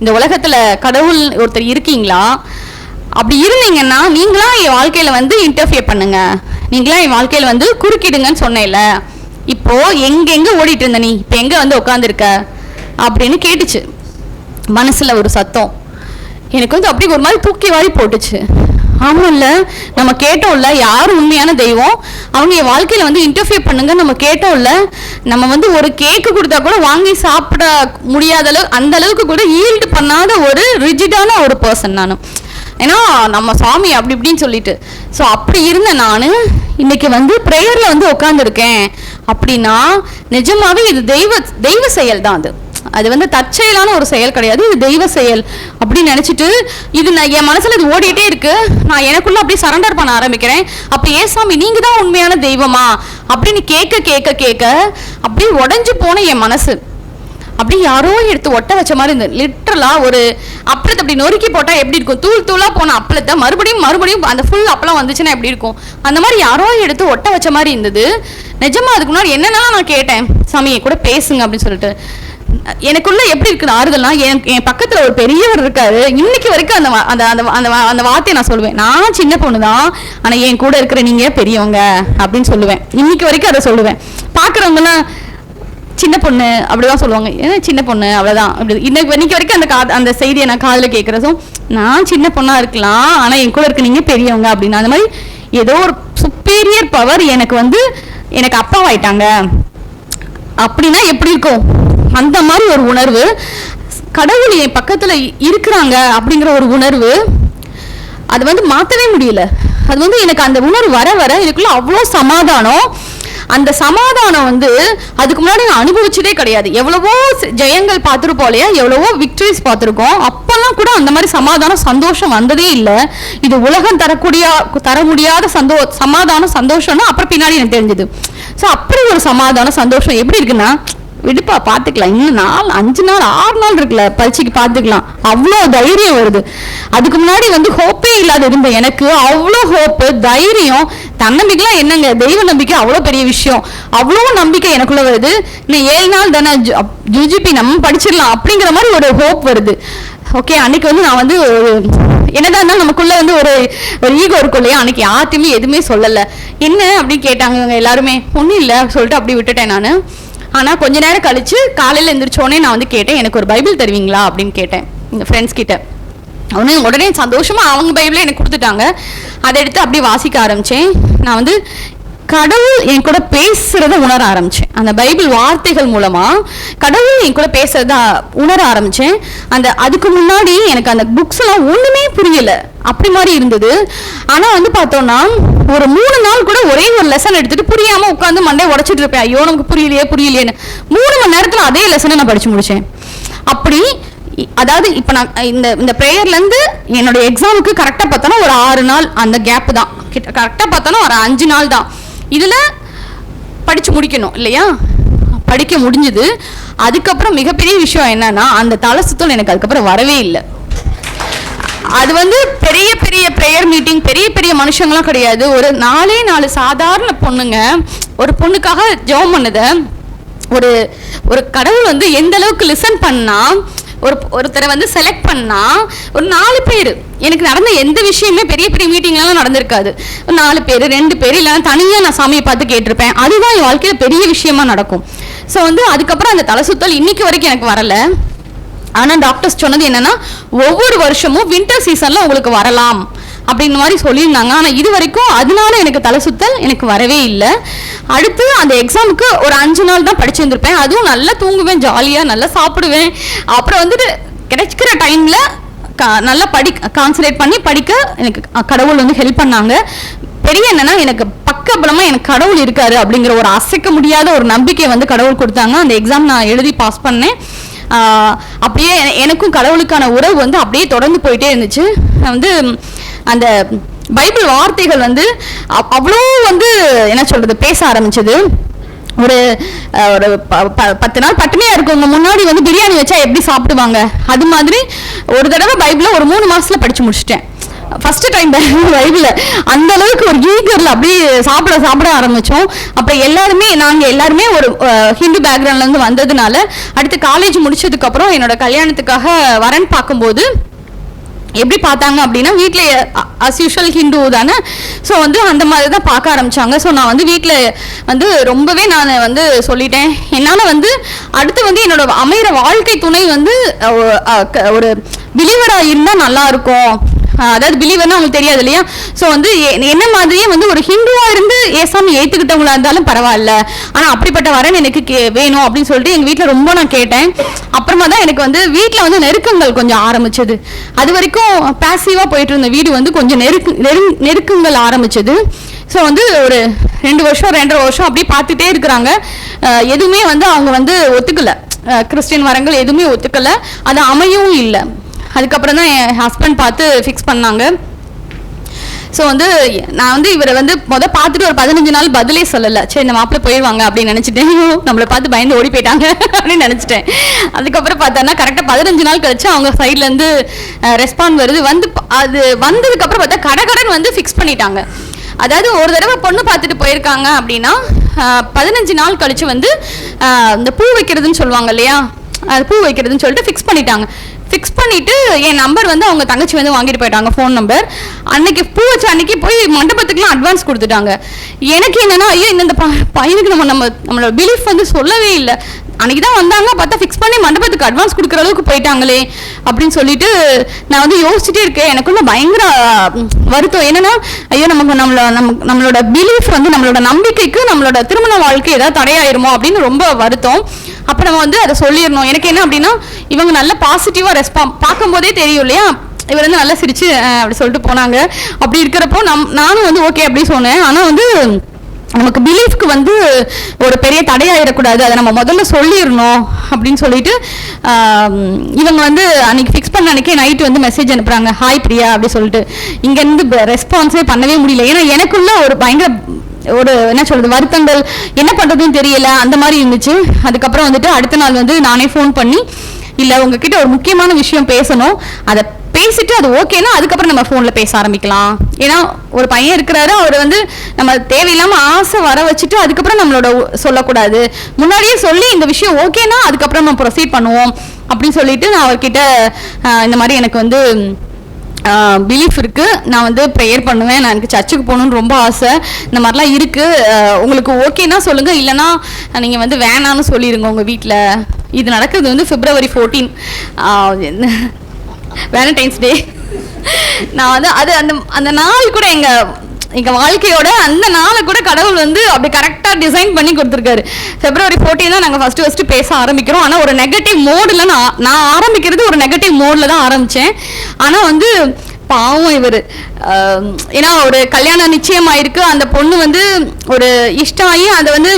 இந்த உலகத்தில் கடவுள் ஒருத்தர் இருக்கீங்களா, அப்படி இருந்தீங்கன்னா நீங்களா என் வாழ்க்கையில் வந்து இன்டர்ஃபியர் பண்ணுங்க, நீங்களா என் வாழ்க்கையில் வந்து குறுக்கிடுங்கன்னு சொன்னேன்ல, இப்போ எங்கெங்கே ஓடிட்டு இருந்த நீ இப்போ எங்கே வந்து உட்காந்துருக்க அப்படின்னு கேட்டுச்சு மனசில் ஒரு சத்தம். எனக்கு வந்து அப்படி ஒரு மாதிரி தூக்கி வாரி போட்டுச்சு. ஆமாம் இல்லை, நம்ம கேட்டோம்ல யார் உண்மையான தெய்வம், அவங்க என் வாழ்க்கையில் வந்து இன்டர்ஃபியர் பண்ணுங்க நம்ம கேட்டோம்ல, நம்ம வந்து ஒரு கேக்கு கொடுத்தா கூட வாங்கி சாப்பிட முடியாத அளவு, அந்த அளவுக்கு கூட ஈல்டு பண்ணாத ஒரு ரிஜிடான ஒரு பர்சன் நான். ஏன்னா நம்ம சாமி அப்படி இப்படின்னு சொல்லிட்டு. ஸோ அப்படி இருந்த நான் இன்னைக்கு வந்து ப்ரேயரில் வந்து உட்காந்துருக்கேன் அப்படின்னா நிஜமாவே இது தெய்வ செயல் தான். அது வந்து தற்செயலான ஒரு செயல் கிடையாது, இது தெய்வ செயல் அப்படின்னு நினச்சிட்டு இது நான் என் மனசில் இது ஓடிட்டே இருக்கு. நான் எனக்குள்ள அப்படியே சரண்டர் பண்ண ஆரம்பிக்கிறேன். அப்போ ஏசாமி நீங்கள் தான் உண்மையான தெய்வமா அப்படின்னு கேட்க அப்படியே உடஞ்சி போன என் மனசு. அப்படி யாரோ எடுத்து ஒட்ட வச்ச மாதிரி இருந்தது. லிட்டரலாக ஒரு அப்பளத்தை அப்படி நொறுக்கி போட்டால் எப்படி இருக்கும், தூளாக போன அப்பளத்தை மறுபடியும் அந்த ஃபுல் அப்பளம் வந்துச்சுன்னா எப்படி இருக்கும், அந்த மாதிரி யாரோ எடுத்து ஒட்ட வச்ச மாதிரி இருந்தது. நிஜமா அதுக்கு முன்னாடி என்னென்னலாம் நான் கேட்டேன், சாமியை கூட பேசுங்க அப்படின்னு சொல்லிட்டு. எனக்குள்ள எப்படி இருக்குது ஆறுதல்னா, என் பக்கத்துல ஒரு பெரியவர் இருக்காரு. இன்னைக்கு வரைக்கும் அந்த வார்த்தையை நான் சொல்லுவேன், நான் சின்ன பொண்ணு தான், ஆனா என் கூட இருக்கிற நீங்க பெரியவங்க அப்படின்னு சொல்லுவேன். இன்னைக்கு வரைக்கும் அதை சொல்லுவேன். பாக்குறவங்கலாம் சின்ன பொண்ணு அப்படிதான் சொல்லுவாங்க, ஏன்னா சின்ன பொண்ணு அவ்வளவுதான். அப்படி இன்னைக்கு வரைக்கும் அந்த செய்தியை நான் காதுல கேட்கறதும், நான் சின்ன பொண்ணா இருக்கலாம், ஆனா என் கூட இருக்க நீங்க பெரியவங்க அப்படின்னு. அந்த மாதிரி ஏதோ ஒரு சுப்பீரியர் பவர் எனக்கு அப்பாவாயிட்டாங்க அப்படின்னா எப்படி இருக்கும், அந்த மாதிரி ஒரு உணர்வு. கடவுள் என் பக்கத்துல இருக்கிறாங்க அப்படிங்கிற ஒரு உணர்வு, அது மாற்றவே முடியல. அது எனக்கு அந்த உணர்வு வர எனக்குள்ள அவ்வளோ சமாதானம். அந்த சமாதானம் அதுக்கு முன்னாடி நான் அனுபவிச்சதே கிடையாது. எவ்வளவோ ஜெயங்கள் பார்த்துருப்போம் இல்லையா, எவ்வளவோ விக்டரிஸ் பார்த்துருக்கோம். அப்பெல்லாம் கூட அந்த மாதிரி சமாதானம் சந்தோஷம் வந்ததே இல்லை. இது உலகம் தர முடியாத சமாதானம் சந்தோஷம்னா அப்புறம் பின்னாடி எனக்கு தெரிஞ்சது. ஸோ அப்படி ஒரு சமாதானம் சந்தோஷம் எப்படி இருக்குன்னா, விடுப்பா பார்த்துக்கலாம், இன்னும் 5 நாள் 6 நாள் இருக்குல்ல, பரீட்சைக்கு பார்த்துக்கலாம், அவ்வளோ தைரியம் வருது. அதுக்கு முன்னாடி வந்து ஹோப்பே இல்லாத இருந்த எனக்கு அவ்வளோ ஹோப்பு, தைரியம், தன்னம்பிக்கைலாம் என்னங்க, தெய்வ நம்பிக்கை அவ்வளோ பெரிய விஷயம். அவ்வளோ நம்பிக்கை எனக்குள்ள வருது. இன்னும் 7 நாள் தானே யூஜிபி நம்ம படிச்சிடலாம் அப்படிங்கிற மாதிரி ஒரு ஹோப் வருது. ஓகே, அன்னைக்கு வந்து நான் வந்து என்னதான் இருந்தாலும் நமக்குள்ள வந்து ஒரு ஈகோ இருக்கும் இல்லையா, அன்னைக்கு யார்ட்டையுமே எதுவுமே சொல்லலை. என்ன அப்படின்னு கேட்டாங்க இவங்க எல்லாருமே, ஒன்றும் இல்லை சொல்லிட்டு அப்படி விட்டுட்டேன் நான். ஆனால் கொஞ்ச நேரம் கழிச்சு காலையில் எழுந்திரிச்சோடனே நான் வந்து கேட்டேன், எனக்கு ஒரு பைபிள் தருவீங்களா அப்படின்னு கேட்டேன் எங்கள் ஃப்ரெண்ட்ஸ் கிட்ட. உடனே சந்தோஷமாக அவங்க பைபிளை எனக்கு கொடுத்துட்டாங்க. அதை எடுத்து அப்படியே வாசிக்க ஆரம்பித்தேன். நான் வந்து கடவுள் என் கூட பேசுறத உணர ஆரம்பிச்சேன். அந்த பைபிள் வார்த்தைகள் மூலமா கடவுள் என் கூட பேசுறத உணர ஆரம்பிச்சேன். அதுக்கு முன்னாடி எனக்கு அந்த புக்ஸ் எல்லாம் ஒண்ணுமே புரியல, அப்படி மாதிரி இருந்தது. ஆனா வந்து பார்த்தோம்னா ஒரு 3 நாள் கூட ஒரே ஒரு லெசன் எடுத்துட்டு புரியாம உட்காந்து மண்டே உடைச்சிட்டு இருப்பேன். ஐயோ நமக்கு புரியலையேன்னு 3 மணி நேரத்துல அதே லெசனை நான் படிச்சு முடிச்சேன். அப்படி அதாவது இப்ப நான் இந்த ப்ரேயர்ல இருந்து என்னோட எக்ஸாமுக்கு கரெக்டா பார்த்தோன்னா ஒரு 6 நாள் அந்த கேப் தான், கரெக்டா பார்த்தோன்னா ஒரு 5 நாள் தான் இதுல படிச்சு முடிக்கணும் இல்லையா. படிக்க முடிஞ்சது. அதுக்கப்புறம் மிகப்பெரிய விஷயம் என்னன்னா, அந்த தலை சுத்தல் எனக்கு அதுக்கப்புறம் வரவே இல்லை. அது வந்து பெரிய பெரிய ப்ரேயர் மீட்டிங், பெரிய பெரிய மனுஷங்களாம் கிடையாது. ஒரு 4 சாதாரண பொண்ணுங்க, ஒரு பொண்ணுக்காக ஜெபம் பண்ணுத ஒரு கடவுள் வந்து எந்த அளவுக்கு லிசன் பண்ணா, ஒருத்தரை வந்து செலக்ட் பண்ணா, ஒரு 4 பேர். எனக்கு நடந்த எந்த விஷயமே பெரிய பெரிய மீட்டிங்லாம் நடந்திருக்காது. 4 பேர் 2 பேர் இல்லை தனியாக நான் சாமியை பார்த்து கேட்டிருப்பேன். அதுதான் என் வாழ்க்கையில் பெரிய விஷயமா நடக்கும். ஸோ வந்து அதுக்கப்புறம் அந்த தலை சுத்தல் இன்னைக்கு வரைக்கும் எனக்கு வரலை. ஆனால் டாக்டர்ஸ் சொன்னது என்னன்னா, ஒவ்வொரு வருஷமும் வின்டர் சீசன்ல உங்களுக்கு வரலாம் அப்படின்ற மாதிரி சொல்லியிருந்தாங்க. ஆனால் இது வரைக்கும் அதனால எனக்கு தலை சுத்தல் எனக்கு வரவே இல்லை. அடுத்து அந்த எக்ஸாமுக்கு ஒரு 5 நாள் தான் படிச்சுருந்துருப்பேன். அதுவும் நல்லா தூங்குவேன், ஜாலியாக நல்லா சாப்பிடுவேன். அப்புறம் வந்துட்டு கிடைக்கிற டைமில் நல்லா கான்சன்ட்ரேட் பண்ணி படிக்க எனக்கு கடவுள் வந்து ஹெல்ப் பண்ணாங்க. பெரிய என்னன்னா, எனக்கு பக்கபலமாக எனக்கு கடவுள் இருக்காரு அப்படிங்கிற ஒரு அசைக்க முடியாத ஒரு நம்பிக்கை வந்து கடவுள் கொடுத்தாங்க. அந்த எக்ஸாம் நான் எழுதி பாஸ் பண்ணேன். அப்படியே எனக்கும் கடவுளுக்கான உறவு வந்து அப்படியே தொடர்ந்து போயிட்டே இருந்துச்சு. வந்து அந்த பைபிள் வார்த்தைகள் வந்து அவ்வளோ வந்து என்ன சொல்றது பேச ஆரம்பிச்சது. ஒரு 10 நாள் பட்டினியா இருக்கவங்க முன்னாடி வந்து பிரியாணி வச்சா எப்படி சாப்பிடுவாங்க, அது மாதிரி ஒரு தடவை பைபிளை ஒரு 3 மாசத்துல படிச்சு முடிச்சிட்டேன். ஃபர்ஸ்ட் டைம் பைபிள அந்த அளவுக்கு ஒரு ஈகர்ல அப்படியே சாப்பிட ஆரம்பிச்சோம். அப்புறம் நாங்க எல்லாருமே ஒரு ஹிந்து பேக்ரவுண்ட்ல இருந்து வந்ததுனால அடுத்து காலேஜ் முடிச்சதுக்கு அப்புறம் என்னோட கல்யாணத்துக்காக வரன் பார்க்கும்போது எப்படி பார்த்தாங்க அப்படின்னா, வீட்டில் அஸ் யூஷுவல் ஹிந்து தானே, ஸோ வந்து அந்த மாதிரி தான் பார்க்க ஆரம்பித்தாங்க. ஸோ நான் வந்து வீட்டில் வந்து ரொம்பவே நான் வந்து சொல்லிட்டேன், என்னால் வந்து அடுத்து வந்து என்னோட அமைகிற வாழ்க்கை துணை வந்து ஒரு பிலீவராக இருந்தால் நல்லாயிருக்கும். அதாவது பிலீவர்னா அவங்களுக்கு தெரியாது இல்லையா. ஸோ வந்து என்ன மாதிரியே வந்து ஒரு ஹிந்துவா இருந்து ஏசாமி ஏற்றுக்கிட்டவங்களா இருந்தாலும் பரவாயில்ல, ஆனால் அப்படிப்பட்ட வரன் எனக்கு வேணும் அப்படின்னு சொல்லிட்டு எங்கள் வீட்டில் ரொம்ப நான் கேட்டேன். அப்புறமா தான் எனக்கு வந்து வீட்டில் வந்து நெருக்கங்கள் கொஞ்சம் ஆரம்பிச்சது. அது வரைக்கும் பேசிவாக போயிட்டு இருந்த வீடு வந்து கொஞ்சம் நெருக்கங்கள் ஆரம்பிச்சது. ஸோ வந்து ஒரு 2 வருஷம் 2.5 வருஷம் அப்படியே பார்த்துட்டே இருக்கிறாங்க. எதுவுமே வந்து அவங்க வந்து ஒத்துக்கலை, கிறிஸ்டின் வரங்கள் எதுவுமே ஒத்துக்கலை, அது அமையவும் இல்லை. அதுக்கப்புறம் தான் என் ஹஸ்பண்ட் பார்த்து ஃபிக்ஸ் பண்ணாங்க. ஸோ வந்து நான் வந்து இவரை வந்து பார்த்துட்டு ஒரு 15 நாள் பதிலே சொல்லலை. சரி இந்த மாப்பிள்ளை போயிடுவாங்க அப்படின்னு நினச்சிட்டேன். நம்மளை பார்த்து பயந்து ஓடி போயிட்டாங்க அப்படின்னு நினச்சிட்டேன். அதுக்கப்புறம் பார்த்தோன்னா கரெக்டாக 15 நாள் கழிச்சு அவங்க சைட்லேருந்து ரெஸ்பாண்ட் வருது. அது வந்ததுக்கப்புறம் பார்த்தா கடன் வந்து ஃபிக்ஸ் பண்ணிட்டாங்க. அதாவது ஒரு தடவை பொண்ணு பார்த்துட்டு போயிருக்காங்க அப்படின்னா 15 நாள் கழிச்சு வந்து இந்த பூ வைக்கிறதுன்னு சொல்லுவாங்க இல்லையா, அது பூ வைக்கிறதுன்னு சொல்லிட்டு ஃபிக்ஸ் பண்ணிட்டாங்க. ஃபிக்ஸ் பண்ணிவிட்டு என் நம்பர் வந்து அவங்க தங்கச்சி வந்து வாங்கிட்டு போயிட்டாங்க, ஃபோன் நம்பர். அன்னைக்கு பூ வச்சு அன்னைக்கு போய் மண்டபத்துக்குலாம் அட்வான்ஸ் கொடுத்துட்டாங்க. எனக்கு என்னன்னா, ஐயோ இந்த பையனுக்கு நம்மளோட பிலீஃப் வந்து சொல்லவே இல்லை. அன்னைக்கு தான் வந்தாங்க, பார்த்தா ஃபிக்ஸ் பண்ணி மண்டபத்துக்கு அட்வான்ஸ் கொடுக்குற அளவுக்கு போயிட்டாங்களே அப்படின்னு சொல்லிட்டு நான் வந்து யோசிச்சுட்டே இருக்கேன். எனக்குள்ள பயங்கர வருத்தம். என்னன்னா, ஐயோ நம்மளோட பிலீஃப் வந்து நம்மளோட நம்பிக்கைக்கு நம்மளோட திருமண வாழ்க்கை ஏதாவது தடையாயிருமோ அப்படின்னு ரொம்ப வருத்தம். அப்போ நம்ம வந்து அதை சொல்லிடணும். எனக்கு என்ன அப்படின்னா, இவங்க நல்ல பாசிட்டிவாக பார்க்கும்போதே தெரியும் இல்லையா, இவர் வந்து நல்லா சிரிச்சு அப்படி சொல்லிட்டு போனாங்க. அப்படி இருக்கிறப்போ நானும் வந்து ஓகே அப்படி சொன்னேன். ஆனால் வந்து நமக்கு பிலீஃப்க்கு வந்து ஒரு பெரிய தடையாயிடக்கூடாது, அதை நம்ம முதல்ல சொல்லிடணும் அப்படின்னு சொல்லிட்டு இவங்க வந்து அன்னைக்கு ஃபிக்ஸ் பண்ண அன்னைக்கே நைட்டு வந்து மெசேஜ் அனுப்புகிறாங்க, ஹாய் பிரியா அப்படி சொல்லிட்டு. இங்கேருந்து ரெஸ்பான்ஸே பண்ணவே முடியல. ஏன்னா எனக்குள்ள ஒரு பயங்கர ஒரு என்ன சொல்கிறது வருத்தங்கள், என்ன பண்ணுறதுன்னு தெரியல அந்த மாதிரி இருந்துச்சு. அதுக்கப்புறம் வந்துட்டு அடுத்த நாள் வந்து நானே ஃபோன் பண்ணி, இல்லை உங்ககிட்ட ஒரு முக்கியமான விஷயம் பேசணும், அதை பேசிட்டு அது ஓகேனா அதுக்கப்புறம் நம்ம ஃபோனில் பேச ஆரம்பிக்கலாம். ஏன்னா ஒரு பையன் இருக்கிறாரு, அவர் வந்து நம்ம தேவையில்லாமல் ஆசை வர வச்சுட்டு அதுக்கப்புறம் நம்மளோட சொல்லக்கூடாது, முன்னாடியே சொல்லி இந்த விஷயம் ஓகேனா அதுக்கப்புறம் நம்ம ப்ரொசீட் பண்ணுவோம் அப்படின்னு சொல்லிட்டு நான் அவர்கிட்ட இந்த மாதிரி எனக்கு வந்து பிலீஃப் இருக்குது, நான் வந்து ப்ரேயர் பண்ணுவேன், நான் எனக்கு சர்ச்சுக்கு போகணுன்னு ரொம்ப ஆசை, இந்த மாதிரிலாம் இருக்குது, உங்களுக்கு ஓகேனா சொல்லுங்கள், இல்லைனா நீங்கள் வந்து வேணான்னு சொல்லிடுங்க உங்கள் வீட்டில். இது நடக்கிறது வந்து February 14 வேலண்டைன்ஸ் டே. நான் வந்து அது அந்த அந்த நாள் கூட எங்கள் வாழ்க்கையோட அந்த நாளை கூட கடவுள் வந்து அப்படி கரெக்டாக டிசைன் பண்ணி கொடுத்துருக்காரு. February 14 தான் நாங்கள் ஃபஸ்ட்டு பேச ஆரம்பிக்கிறோம். ஆனால் ஒரு நெகட்டிவ் மோடில் நான் ஆரம்பிக்கிறது ஒரு நெகட்டிவ் மோடில் தான் ஆரம்பித்தேன். ஆனால் வந்து பாவம் இவர், ஏன்னா ஒரு கல்யாணம் நிச்சயமாயிருக்கு, அந்த பொண்ணு வந்து ஒரு இஷ்டம் ஆகி அதை வந்து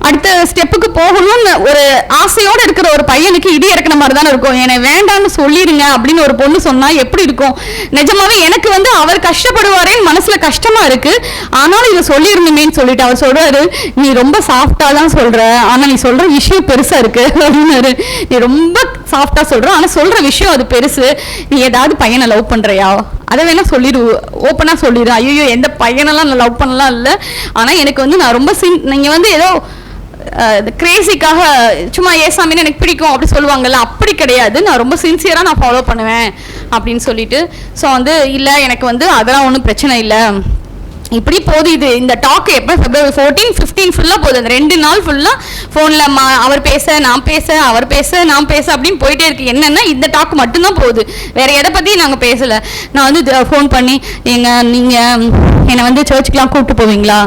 அடுத்த ஸ்டெப்புக்கு போகணும்னு ஒரு ஆசையோடு இருக்கிற ஒரு பையனுக்கு இடி இறக்குற மாதிரி தானே இருக்கும். என்னை வேண்டான்னு சொல்லிடுங்க அப்படின்னு ஒரு பொண்ணு சொன்னால் எப்படி இருக்கும்? நிஜமாவே எனக்கு வந்து அவர் கஷ்டப்படுவாரேன்னு மனசில் கஷ்டமாக இருக்குது. ஆனாலும் இதை சொல்லிடணுமேன்னு சொல்லிட்டு அவர் சொல்கிறாரு, நீ ரொம்ப சாஃப்டாக தான் சொல்கிற, ஆனால் நீ சொல்கிற விஷயம் பெருசாக இருக்குது அப்படின்னாரு. நீ ரொம்ப சாஃப்டாக சொல்கிற, ஆனால் சொல்கிற விஷயம் அது பெருசு, நீ ஏதாவது பையனை லவ் பண்ணுறியா அதை வேணா சொல்லிடு, ஓப்பனாக சொல்லிடு. ஐயோ எந்த பையனெல்லாம் நான் லவ் பண்ணலாம் இல்லை, ஆனால் எனக்கு வந்து நான் ரொம்ப நீங்கள் வந்து ஏதோ கிரேசிக்காக சும்மா ஏசாமின்னு எனக்கு பிடிக்கும் அப்படி சொல்லுவாங்கல்ல, அப்படி கிடையாது, நான் ரொம்ப சின்சியராக நான் ஃபாலோ பண்ணுவேன் அப்படின்னு சொல்லிட்டு. ஸோ வந்து இல்லை எனக்கு வந்து அதெல்லாம் ஒன்றும் பிரச்சனை இல்லை, இப்படி போகுது. இந்த டாக் எப்போ February 14, 15 ஃபுல்லாக போகுது. அந்த 2 நாள் ஃபுல்லாக ஃபோனில் அவர் பேச நான் பேச, அவர் பேச நான் பேச அப்படின்னு போயிட்டே இருக்கு. என்னென்னா இந்த டாக் மட்டும்தான் போகுது, வேறு எதை பற்றியும் நாங்கள் பேசலை. நான் வந்து ஃபோன் பண்ணி, நீங்கள் என்னை வந்து சர்ச்சுக்கெலாம் கூப்பிட்டு போவீங்களா?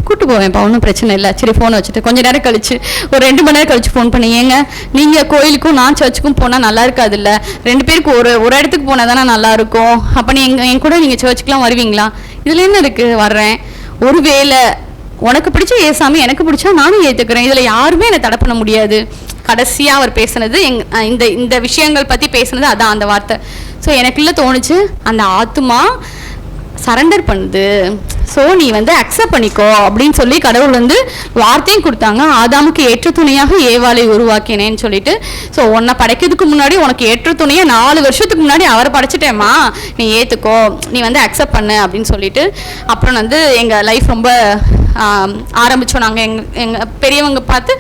கூப்பிட்டு போவேன்ப்பா, ஒன்றும் பிரச்சனை இல்லை. சரி ஃபோனை வச்சுட்டு கொஞ்சம் நேரம் கழிச்சு ஒரு 2 மணி நேரம் கழிச்சு ஃபோன் பண்ணி, ஏங்க நீங்கள் கோயிலுக்கும் நான் சர்ச்சுக்கும் போனால் நல்லா இருக்காது இல்லை, 2 பேருக்கு ஒரு இடத்துக்கு போனால் தானே நல்லாயிருக்கும், அப்போ என் கூட நீங்கள் சர்ச்சுக்கெலாம் வருவீங்களா? இதில் என்ன இருக்குது, வர்றேன். ஒருவேளை உனக்கு பிடிச்ச ஏசாமி எனக்கு பிடிச்சா நானும் ஏற்றுக்கிறேன், இதில் யாருமே என்னை தடை பண்ண முடியாது. கடைசியாக அவர் பேசுனது இந்த விஷயங்கள் பற்றி பேசுனது அதான் அந்த வார்த்தை. ஸோ எனக்குள்ளே தோணுச்சு, அந்த ஆத்மா சரண்டர் பண்ணுது, ஸோ நீ வந்து அக்செப்ட் பண்ணிக்கோ அப்படின்னு சொல்லி கடவுள் வந்து வார்த்தையும் கொடுத்தாங்க. ஆதாமுக்கு ஏற்ற துணையாக ஏவாளை உருவாக்கினேன்னு சொல்லிட்டு. ஸோ உன்னை படைக்கிறதுக்கு முன்னாடி உனக்கு ஏற்ற துணையாக 4 வருஷத்துக்கு முன்னாடி அவரை படைச்சிட்டேம்மா, நீ ஏற்றுக்கோ, நீ வந்து அக்செப்ட் பண்ணு அப்படின்னு சொல்லிட்டு. அப்புறம் வந்து எங்கள் லைஃப் ரொம்ப ஆரம்பித்தோம். நாங்கள் எங்கள் பெரியவங்க பார்த்து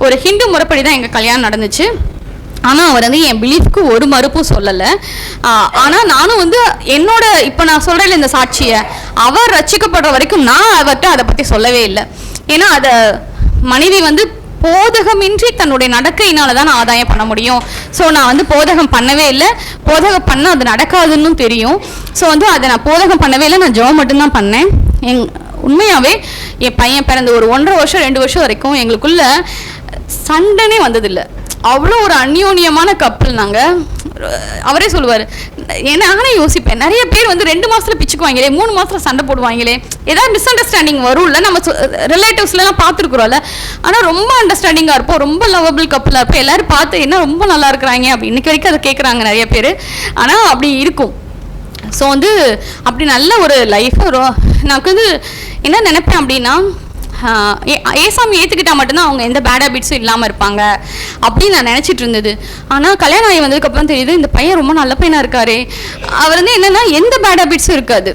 ஒரு ஹிந்து முறைப்படி தான் எங்கள் கல்யாணம் நடந்துச்சு. ஆனால் அவர் வந்து என் பிலீஃப்க்கு ஒரு மறுப்பும் சொல்லலை. ஆனால் நானும் வந்து என்னோட இப்போ நான் சொல்கிறேன் இந்த சாட்சியை, அவர் ரட்சிக்கப்படுற வரைக்கும் நான் அவர்கிட்ட அதை பற்றி சொல்லவே இல்லை. ஏன்னா அதை மனைவி வந்து போதகமின்றி தன்னுடைய நடக்கையினால தான் நான் ஆதாயம் பண்ண முடியும். ஸோ நான் வந்து போதகம் பண்ணவே இல்லை, போதகம் பண்ண அது நடக்காதுன்னு தெரியும். ஸோ வந்து அதை நான் போதகம் பண்ணவே இல்லை, நான் ஜெபம் மட்டும்தான் பண்ணேன். உண்மையாகவே என் பையன் பிறந்த ஒரு 1.5 வருஷம் 2 வருஷம் வரைக்கும் எங்களுக்குள்ள சண்டைனே வந்ததில்லை. அவ்வளோ ஒரு அந்யோன்யமான கப்பல் நாங்கள். அவரே சொல்லுவார், ஏன்னா நானே யோசிப்பேன், நிறைய பேர் வந்து 2 மாதத்தில் பிச்சுக்குவாங்களே, 3 மாதத்தில் சண்டை போடுவாங்களே, ஏதாவது மிஸ் அண்டர்ஸ்டாண்டிங் வரும்ல, நம்ம ரிலேட்டிவ்ஸ்லாம் பார்த்துருக்குறோம்ல. ஆனால் ரொம்ப அண்டர்ஸ்டாண்டிங்காக இருப்போம், ரொம்ப லவபிள் கப்பலாக இருப்போம். எல்லோரும் பார்த்து என்ன ரொம்ப நல்லா இருக்கிறாங்க அப்படி இன்னைக்கு வரைக்கும் அதை கேட்குறாங்க நிறைய பேர். ஆனால் அப்படி இருக்கும். ஸோ வந்து அப்படி நல்ல ஒரு லைஃப் வரும். எனக்கு வந்து என்ன நினைப்பேன் அப்படின்னா, ஏசாமி ஏற்றுக்கிட்டால் மட்டும்தான் அவங்க எந்த பேட் ஹேபிட்ஸும் இல்லாமல் இருப்பாங்க அப்படின்னு நான் நினச்சிட்டு இருந்தது. ஆனால் கல்யாணம் ஆகி வந்ததுக்கப்புறம் தெரியுது, இந்த பையன் ரொம்ப நல்ல பையனாக இருக்காரு. அவர் வந்து என்னென்னா எந்த பேட் ஹேபிட்ஸும் இருக்காது,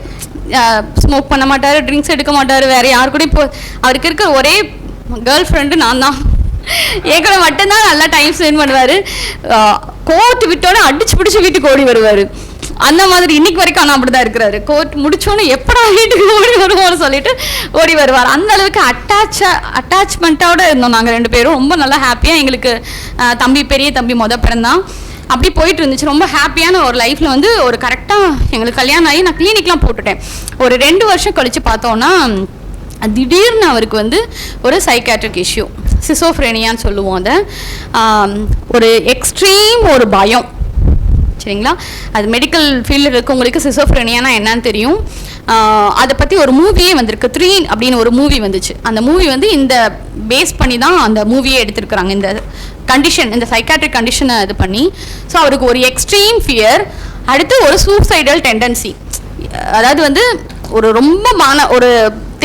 ஸ்மோக் பண்ண மாட்டார், ட்ரிங்க்ஸ் எடுக்க மாட்டார், வேறு யாரு கூட. இப்போ அவருக்கு இருக்கிற ஒரே கேர்ள் ஃப்ரெண்டு நான் தான். என் கூட மட்டும்தான் நல்லா டைம் ஸ்பெண்ட் பண்ணுவார். கோர்ட்டு விட்டோன்னே அடிச்சு பிடிச்சி வீட்டுக்கு ஓடி வருவார். அந்த மாதிரி இன்னைக்கு வரைக்கும் ஆனால் அப்படி தான் இருக்கிறாரு. கோர்ட் முடிச்சோன்னு எப்படா வீட்டுக்கு ஓடி வருவோம்னு சொல்லிட்டு ஓடி வருவார். அந்த அளவுக்கு அட்டாச்மெண்ட்டோடு இருந்தோம் நாங்கள் 2 பேரும். ரொம்ப நல்லா ஹாப்பியாக எங்களுக்கு பெரிய தம்பி பிறந்தான். அப்படி போயிட்டு இருந்துச்சு. ரொம்ப ஹாப்பியான ஒரு லைஃப்பில் வந்து ஒரு கரெக்டாக எங்களுக்கு கல்யாணம் ஆகி நான் கிளினிக்லாம் போட்டுட்டேன். ஒரு 2 வருஷம் கழித்து பார்த்தோன்னா திடீர்னு அவருக்கு வந்து ஒரு சைக்காட்ரிக் இஷ்யூ, சிசோஃப்ரேனியான்னு சொல்லுவோம். அதை ஒரு எக்ஸ்ட்ரீம் ஒரு பயம், சரிங்களா? அது மெடிக்கல் ஃபீல்டில் இருக்கவங்களுக்கு சிசோஃப்ரேனியானா என்னன்னு தெரியும். அதை பற்றி ஒரு மூவியே வந்திருக்கு. 3 அப்படின்னு ஒரு மூவி வந்துச்சு. அந்த மூவி வந்து இந்த பேஸ் பண்ணி தான் அந்த மூவியே எடுத்திருக்கிறாங்க. இந்த கண்டிஷன், இந்த சைக்காட்ரிக் கண்டிஷனை இது பண்ணி. ஸோ அவருக்கு ஒரு எக்ஸ்ட்ரீம் ஃபியர், அடுத்து ஒரு சூசைடல் டெண்டன்சி. அதாவது வந்து ஒரு ரொம்ப ஒரு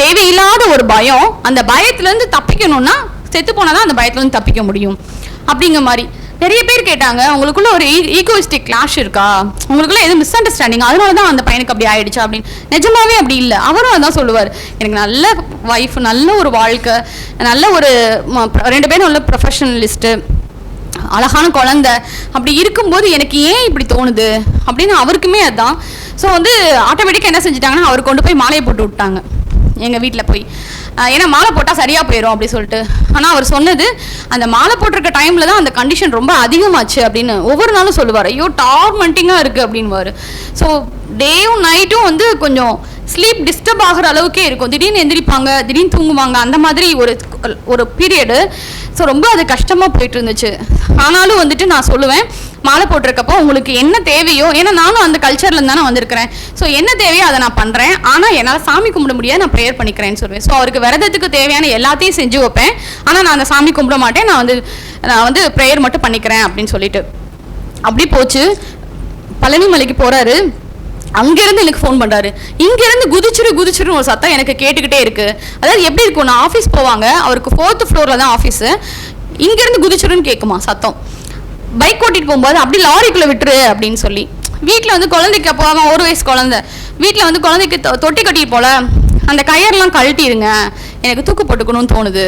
தேவையில்லாத ஒரு பயம். அந்த பயத்துலேருந்து தப்பிக்கணும்னா செத்து போனால் தான் அந்த பயத்துலேருந்து தப்பிக்க முடியும் அப்படிங்கிற மாதிரி. நிறைய பேர் கேட்டாங்க, உங்களுக்குள்ள ஒரு ஈகோயிஸ்டிக் கிளாஷ் இருக்கா, உங்களுக்குள்ள எதுவும் மிஸ் அண்டர்ஸ்டாண்டிங், அதனால தான் அந்த பையனுக்கு அப்படி ஆயிடுச்சா அப்படின்னு. நிஜமாவே அப்படி இல்லை. அவரும் அதான் சொல்லுவார், எனக்கு நல்ல ஒய்ஃப், நல்ல ஒரு வாழ்க்கை, நல்ல ஒரு 2 பேரும் நல்ல ப்ரொஃபஷனலிஸ்ட்டு, அழகான குழந்தை, அப்படி இருக்கும்போது எனக்கு ஏன் இப்படி தோணுது அப்படின்னு அவருக்குமே அதுதான். ஸோ வந்து ஆட்டோமேட்டிக்காக என்ன செஞ்சுட்டாங்கன்னா, அவர் கொண்டு போய் மாலையை போட்டு விட்டாங்க எங்கள் வீட்டில் போய். ஏன்னா மாலை போட்டால் சரியாக போயிடும் அப்படி சொல்லிட்டு. ஆனால் அவர் சொன்னது, அந்த மாலை போட்டிருக்க டைமில் தான் அந்த கண்டிஷன் ரொம்ப அதிகமாச்சு அப்படின்னு ஒவ்வொரு நாளும் சொல்லுவார். ஐயோ டார்மெண்டிங்காக இருக்குது அப்படின்வார். ஸோ டேயும் நைட்டும் வந்து கொஞ்சம் ஸ்லீப் டிஸ்டர்ப் ஆகிற அளவுக்கே இருக்கும். திடீர்னு எந்திரிப்பாங்க, திடீர்னு தூங்குவாங்க, அந்த மாதிரி ஒரு பீரியடு. ஸோ ரொம்ப அது கஷ்டமாக போயிட்டு இருந்துச்சு. ஆனாலும் வந்துட்டு நான் சொல்லுவேன், மாலை போட்டிருக்கப்போ உங்களுக்கு என்ன தேவையோ, ஏன்னா நானும் அந்த கல்ச்சர்லேருந்து தானே வந்திருக்கிறேன். ஸோ என்ன தேவையோ அதை நான் பண்ணுறேன், ஆனால் என்னால் சாமி கும்பிட முடியாது, நான் ப்ரேயர் பண்ணிக்கிறேன்னு சொல்லுவேன். ஸோ அவருக்கு விரதத்துக்கு தேவையான எல்லாத்தையும் செஞ்சு வைப்பேன், ஆனால் நான் அந்த சாமி கும்பிட மாட்டேன், நான் வந்து ப்ரேயர் மட்டும் பண்ணிக்கிறேன் அப்படின்னு சொல்லிட்டு. அப்படி போச்சு. பழனி மலைக்கு போகிறாரு. அங்கேருந்து எனக்கு ஃபோன் பண்ணுறாரு. இங்கேருந்து குதிச்சுருன்னு ஒரு சத்தம் எனக்கு கேட்டுக்கிட்டே இருக்குது. அதாவது எப்படி இருக்கும், நான் ஆஃபீஸ் போவாங்க, அவருக்கு 4th ஃப்ளோரில் தான் ஆஃபீஸு. இங்கேருந்து குதிச்சுருன்னு கேட்குமா சத்தம். பைக் ஓட்டிகிட்டு போகும்போது அப்படி லாரிக்குள்ளே விட்டுரு அப்படின்னு சொல்லி. வீட்டில் வந்து குழந்தைக்கு அப்போ 1 வயசு குழந்தை, வீட்டில் வந்து குழந்தைக்கு தொட்டி கட்டிட்டு போல, அந்த கயர்லாம் கழட்டிடுங்க, எனக்கு தூக்கு போட்டுக்கணும்னு தோணுது,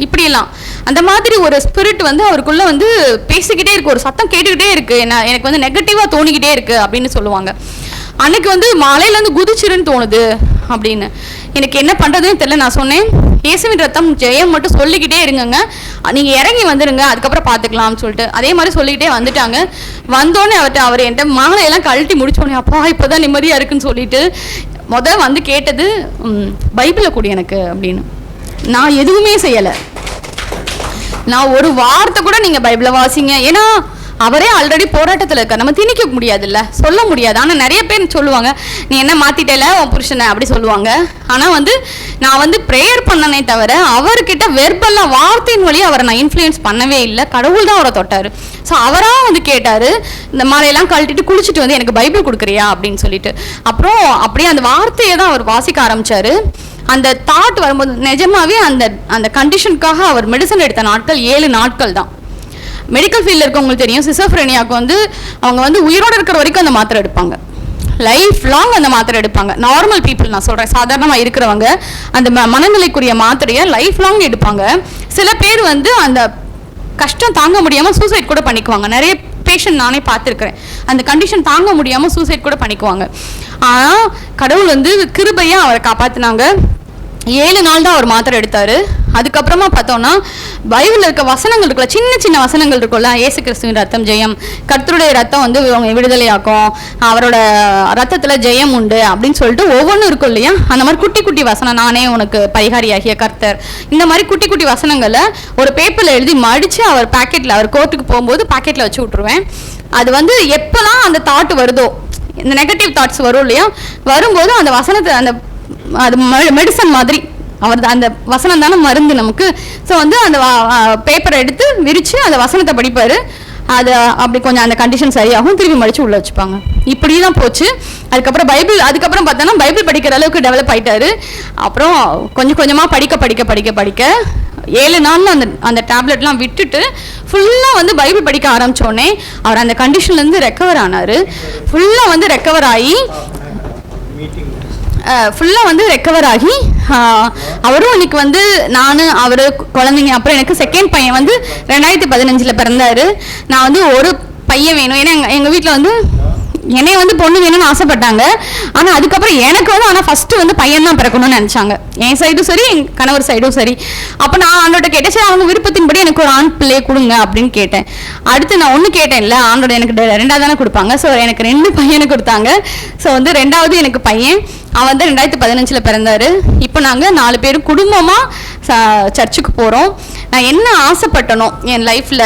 இப்படியெல்லாம். அந்த மாதிரி ஒரு ஸ்பிரிட் வந்து அவருக்குள்ளே வந்து பேசிக்கிட்டே இருக்குது, ஒரு சத்தம் கேட்டுக்கிட்டே இருக்குது, எனக்கு வந்து நெகட்டிவாக தோணிக்கிட்டே இருக்குது அப்படின்னு சொல்லுவாங்க. அன்னைக்கு வந்து மாலையிலேருந்து குதிச்சிருன்னு தோணுது அப்படின்னு. எனக்கு என்ன பண்ணுறதுன்னு தெரியல. நான் சொன்னேன், இயேசுவின் ரத்தம் ஜெயம் மட்டும் சொல்லிக்கிட்டே இருங்கங்க, நீங்கள் இறங்கி வந்துடுங்க, அதுக்கப்புறம் பார்த்துக்கலாம்னு சொல்லிட்டு. அதே மாதிரி சொல்லிக்கிட்டே வந்துட்டாங்க. வந்தோடனே அவர் என்கிட்ட மாலையெல்லாம் கழட்டி முடிச்சோடனே, அப்பா இப்போ தான் நிம்மதியாக இருக்குன்னு சொல்லிட்டு வந்து கேட்டது, பைபிளை கூடி எனக்கு அப்படின்னு. நான் எதுவுமே செய்யலை. நான் ஒரு வார்த்தை கூட நீங்கள் பைபிளை வாசிங்க, ஏன்னா அவரே ஆல்ரெடி போராட்டத்தில் இருக்க, நம்ம திணிக்க முடியாதுல்ல, சொல்ல முடியாது. ஆனால் நிறைய பேர் சொல்லுவாங்க, நீ என்ன மாற்றிட்டல உன் புருஷனை அப்படி சொல்லுவாங்க. ஆனால் வந்து நான் வந்து ப்ரேயர் பண்ணனே தவிர அவர்கிட்ட வெர்பல்லாக வார்த்தையின் வழியாக அவரை நான் இன்ஃப்ளூயன்ஸ் பண்ணவே இல்லை. கடவுள் தான் அவரை தொட்டார். ஸோ அவராக வந்து கேட்டார், இந்த மாலையெல்லாம் கழட்டிட்டு குளிச்சுட்டு வந்து எனக்கு பைபிள் கொடுக்குறியா அப்படின்னு சொல்லிட்டு. அப்புறம் அப்படியே அந்த வார்த்தையை தான் அவர் வாசிக்க ஆரம்பித்தார். அந்த தாட் வரும்போது நிஜமாவே அந்த கண்டிஷனுக்காக அவர் மெடிசன் எடுத்த நாட்கள் 7 நாட்கள் தான். மெடிக்கல் ஃபீல்டில் இருக்கவங்களுக்கு தெரியும், சிசோஃப்ரெனியாவுக்கு வந்து அவங்க வந்து உயிரோடு இருக்கிற வரைக்கும் அந்த மாத்திரை எடுப்பாங்க, லைஃப் லாங் அந்த மாத்திரை எடுப்பாங்க. நார்மல் பீப்புள் நான் சொல்கிறேன், சாதாரணமாக இருக்கிறவங்க அந்த மனநிலைக்குரிய மாத்திரையை லைஃப் லாங் எடுப்பாங்க. சில பேர் வந்து அந்த கஷ்டம் தாங்க முடியாமல் சூசைட் கூட பண்ணிக்குவாங்க. நிறைய பேஷண்ட் நானே பார்த்துருக்குறேன், அந்த கண்டிஷன் தாங்க முடியாமல் சூசைட் கூட பண்ணிக்குவாங்க. ஆனால் கடவுள் வந்து கிருபையாக அவரை காப்பாற்றினாங்க. 7 நாள் தான் அவர் மாத்திரை எடுத்தார். அதுக்கப்புறமா பார்த்தோன்னா பைபிளில் இருக்க வசனங்கள் இருக்குல்ல, சின்ன சின்ன வசனங்கள் இருக்குல்ல, இயேசு கிறிஸ்துவின் ரத்தம் ஜெயம், கர்த்தருடைய ரத்தம் வந்து விடுதலையாக்கும், அவரோட ரத்தத்தில் ஜெயம் உண்டு அப்படின்னு சொல்லிட்டு ஒவ்வொன்றும் இருக்கும் இல்லையா. அந்த மாதிரி குட்டி குட்டி வசனம், நானே உனக்கு பரிகாரியாகிய கர்த்தர், இந்த மாதிரி குட்டி குட்டி வசனங்களை ஒரு பேப்பரில் எழுதி மடித்து அவர் பேக்கெட்டில், அவர் கோர்ட்டுக்கு போகும்போது பேக்கெட்டில் வச்சு விட்ருவேன். அது வந்து எப்போல்லாம் அந்த தாட் வருதோ, இந்த நெகட்டிவ் தாட்ஸ் வரும் இல்லையா, வரும்போது அந்த வசனத்தை அது மெடிசன் மாதிரி, அவர் அந்த வசனம் தானே மருந்து நமக்கு. ஸோ வந்து அந்த பேப்பரை எடுத்து விரித்து அந்த வசனத்தை படிப்பார். அது அப்படி கொஞ்சம் அந்த கண்டிஷன் சரியாகும், திரும்பி மடித்து உள்ளே வச்சுப்பாங்க. இப்படி தான் போச்சு. அதுக்கப்புறம் பார்த்தோன்னா பைபிள் படிக்கிற அளவுக்கு டெவலப் ஆகிட்டாரு. அப்புறம் கொஞ்சம் கொஞ்சமாக படிக்க 7 நாளில் அந்த டேப்லெட்லாம் விட்டுட்டு ஃபுல்லாக வந்து பைபிள் படிக்க ஆரம்பித்தோடனே அவர் அந்த கண்டிஷன்லேருந்து ரெக்கவர் ஆனார். ஃபுல்லாக வந்து ரெக்கவர் ஆகி அவரும் இன்னைக்கு வந்து அவர் குழந்தைங்க. அப்புறம் எனக்கு செகண்ட் பையன் வந்து 2015 பிறந்தாரு. நான் வந்து ஒரு பையன் வேணும், ஏன்னா எங்கள் வீட்டில் வந்து என்னைய வந்து பொண்ணு வேணும்னு ஆசைப்பட்டாங்க. ஆனால் அதுக்கப்புறம் எனக்கு வந்து ஃபஸ்ட்டு வந்து பையன் தான் பிறக்கணும்னு நினச்சாங்க, என் சைடும் சரி என் கணவர் சைடும் சரி. அப்போ நான் ஆண்டோட கேட்டேன், சரி அவங்க விருப்பத்தின்படி எனக்கு ஒரு ஆண் பிள்ளையை கொடுங்க அப்படின்னு கேட்டேன். அடுத்து நான் ஒன்று கேட்டேன், இல்லை ஆண்டோட எனக்கு 2வது தானே கொடுப்பாங்க. ஸோ எனக்கு 2 பையனை கொடுத்தாங்க. ஸோ வந்து 2வது எனக்கு பையன், அவன் வந்து 2015 பிறந்தாரு. இப்போ நாங்கள் 4 பேரும் குடும்பமாக சர்ச்சுக்கு போகிறோம். நான் என்ன ஆசைப்பட்டனோ என் லைஃப்பில்,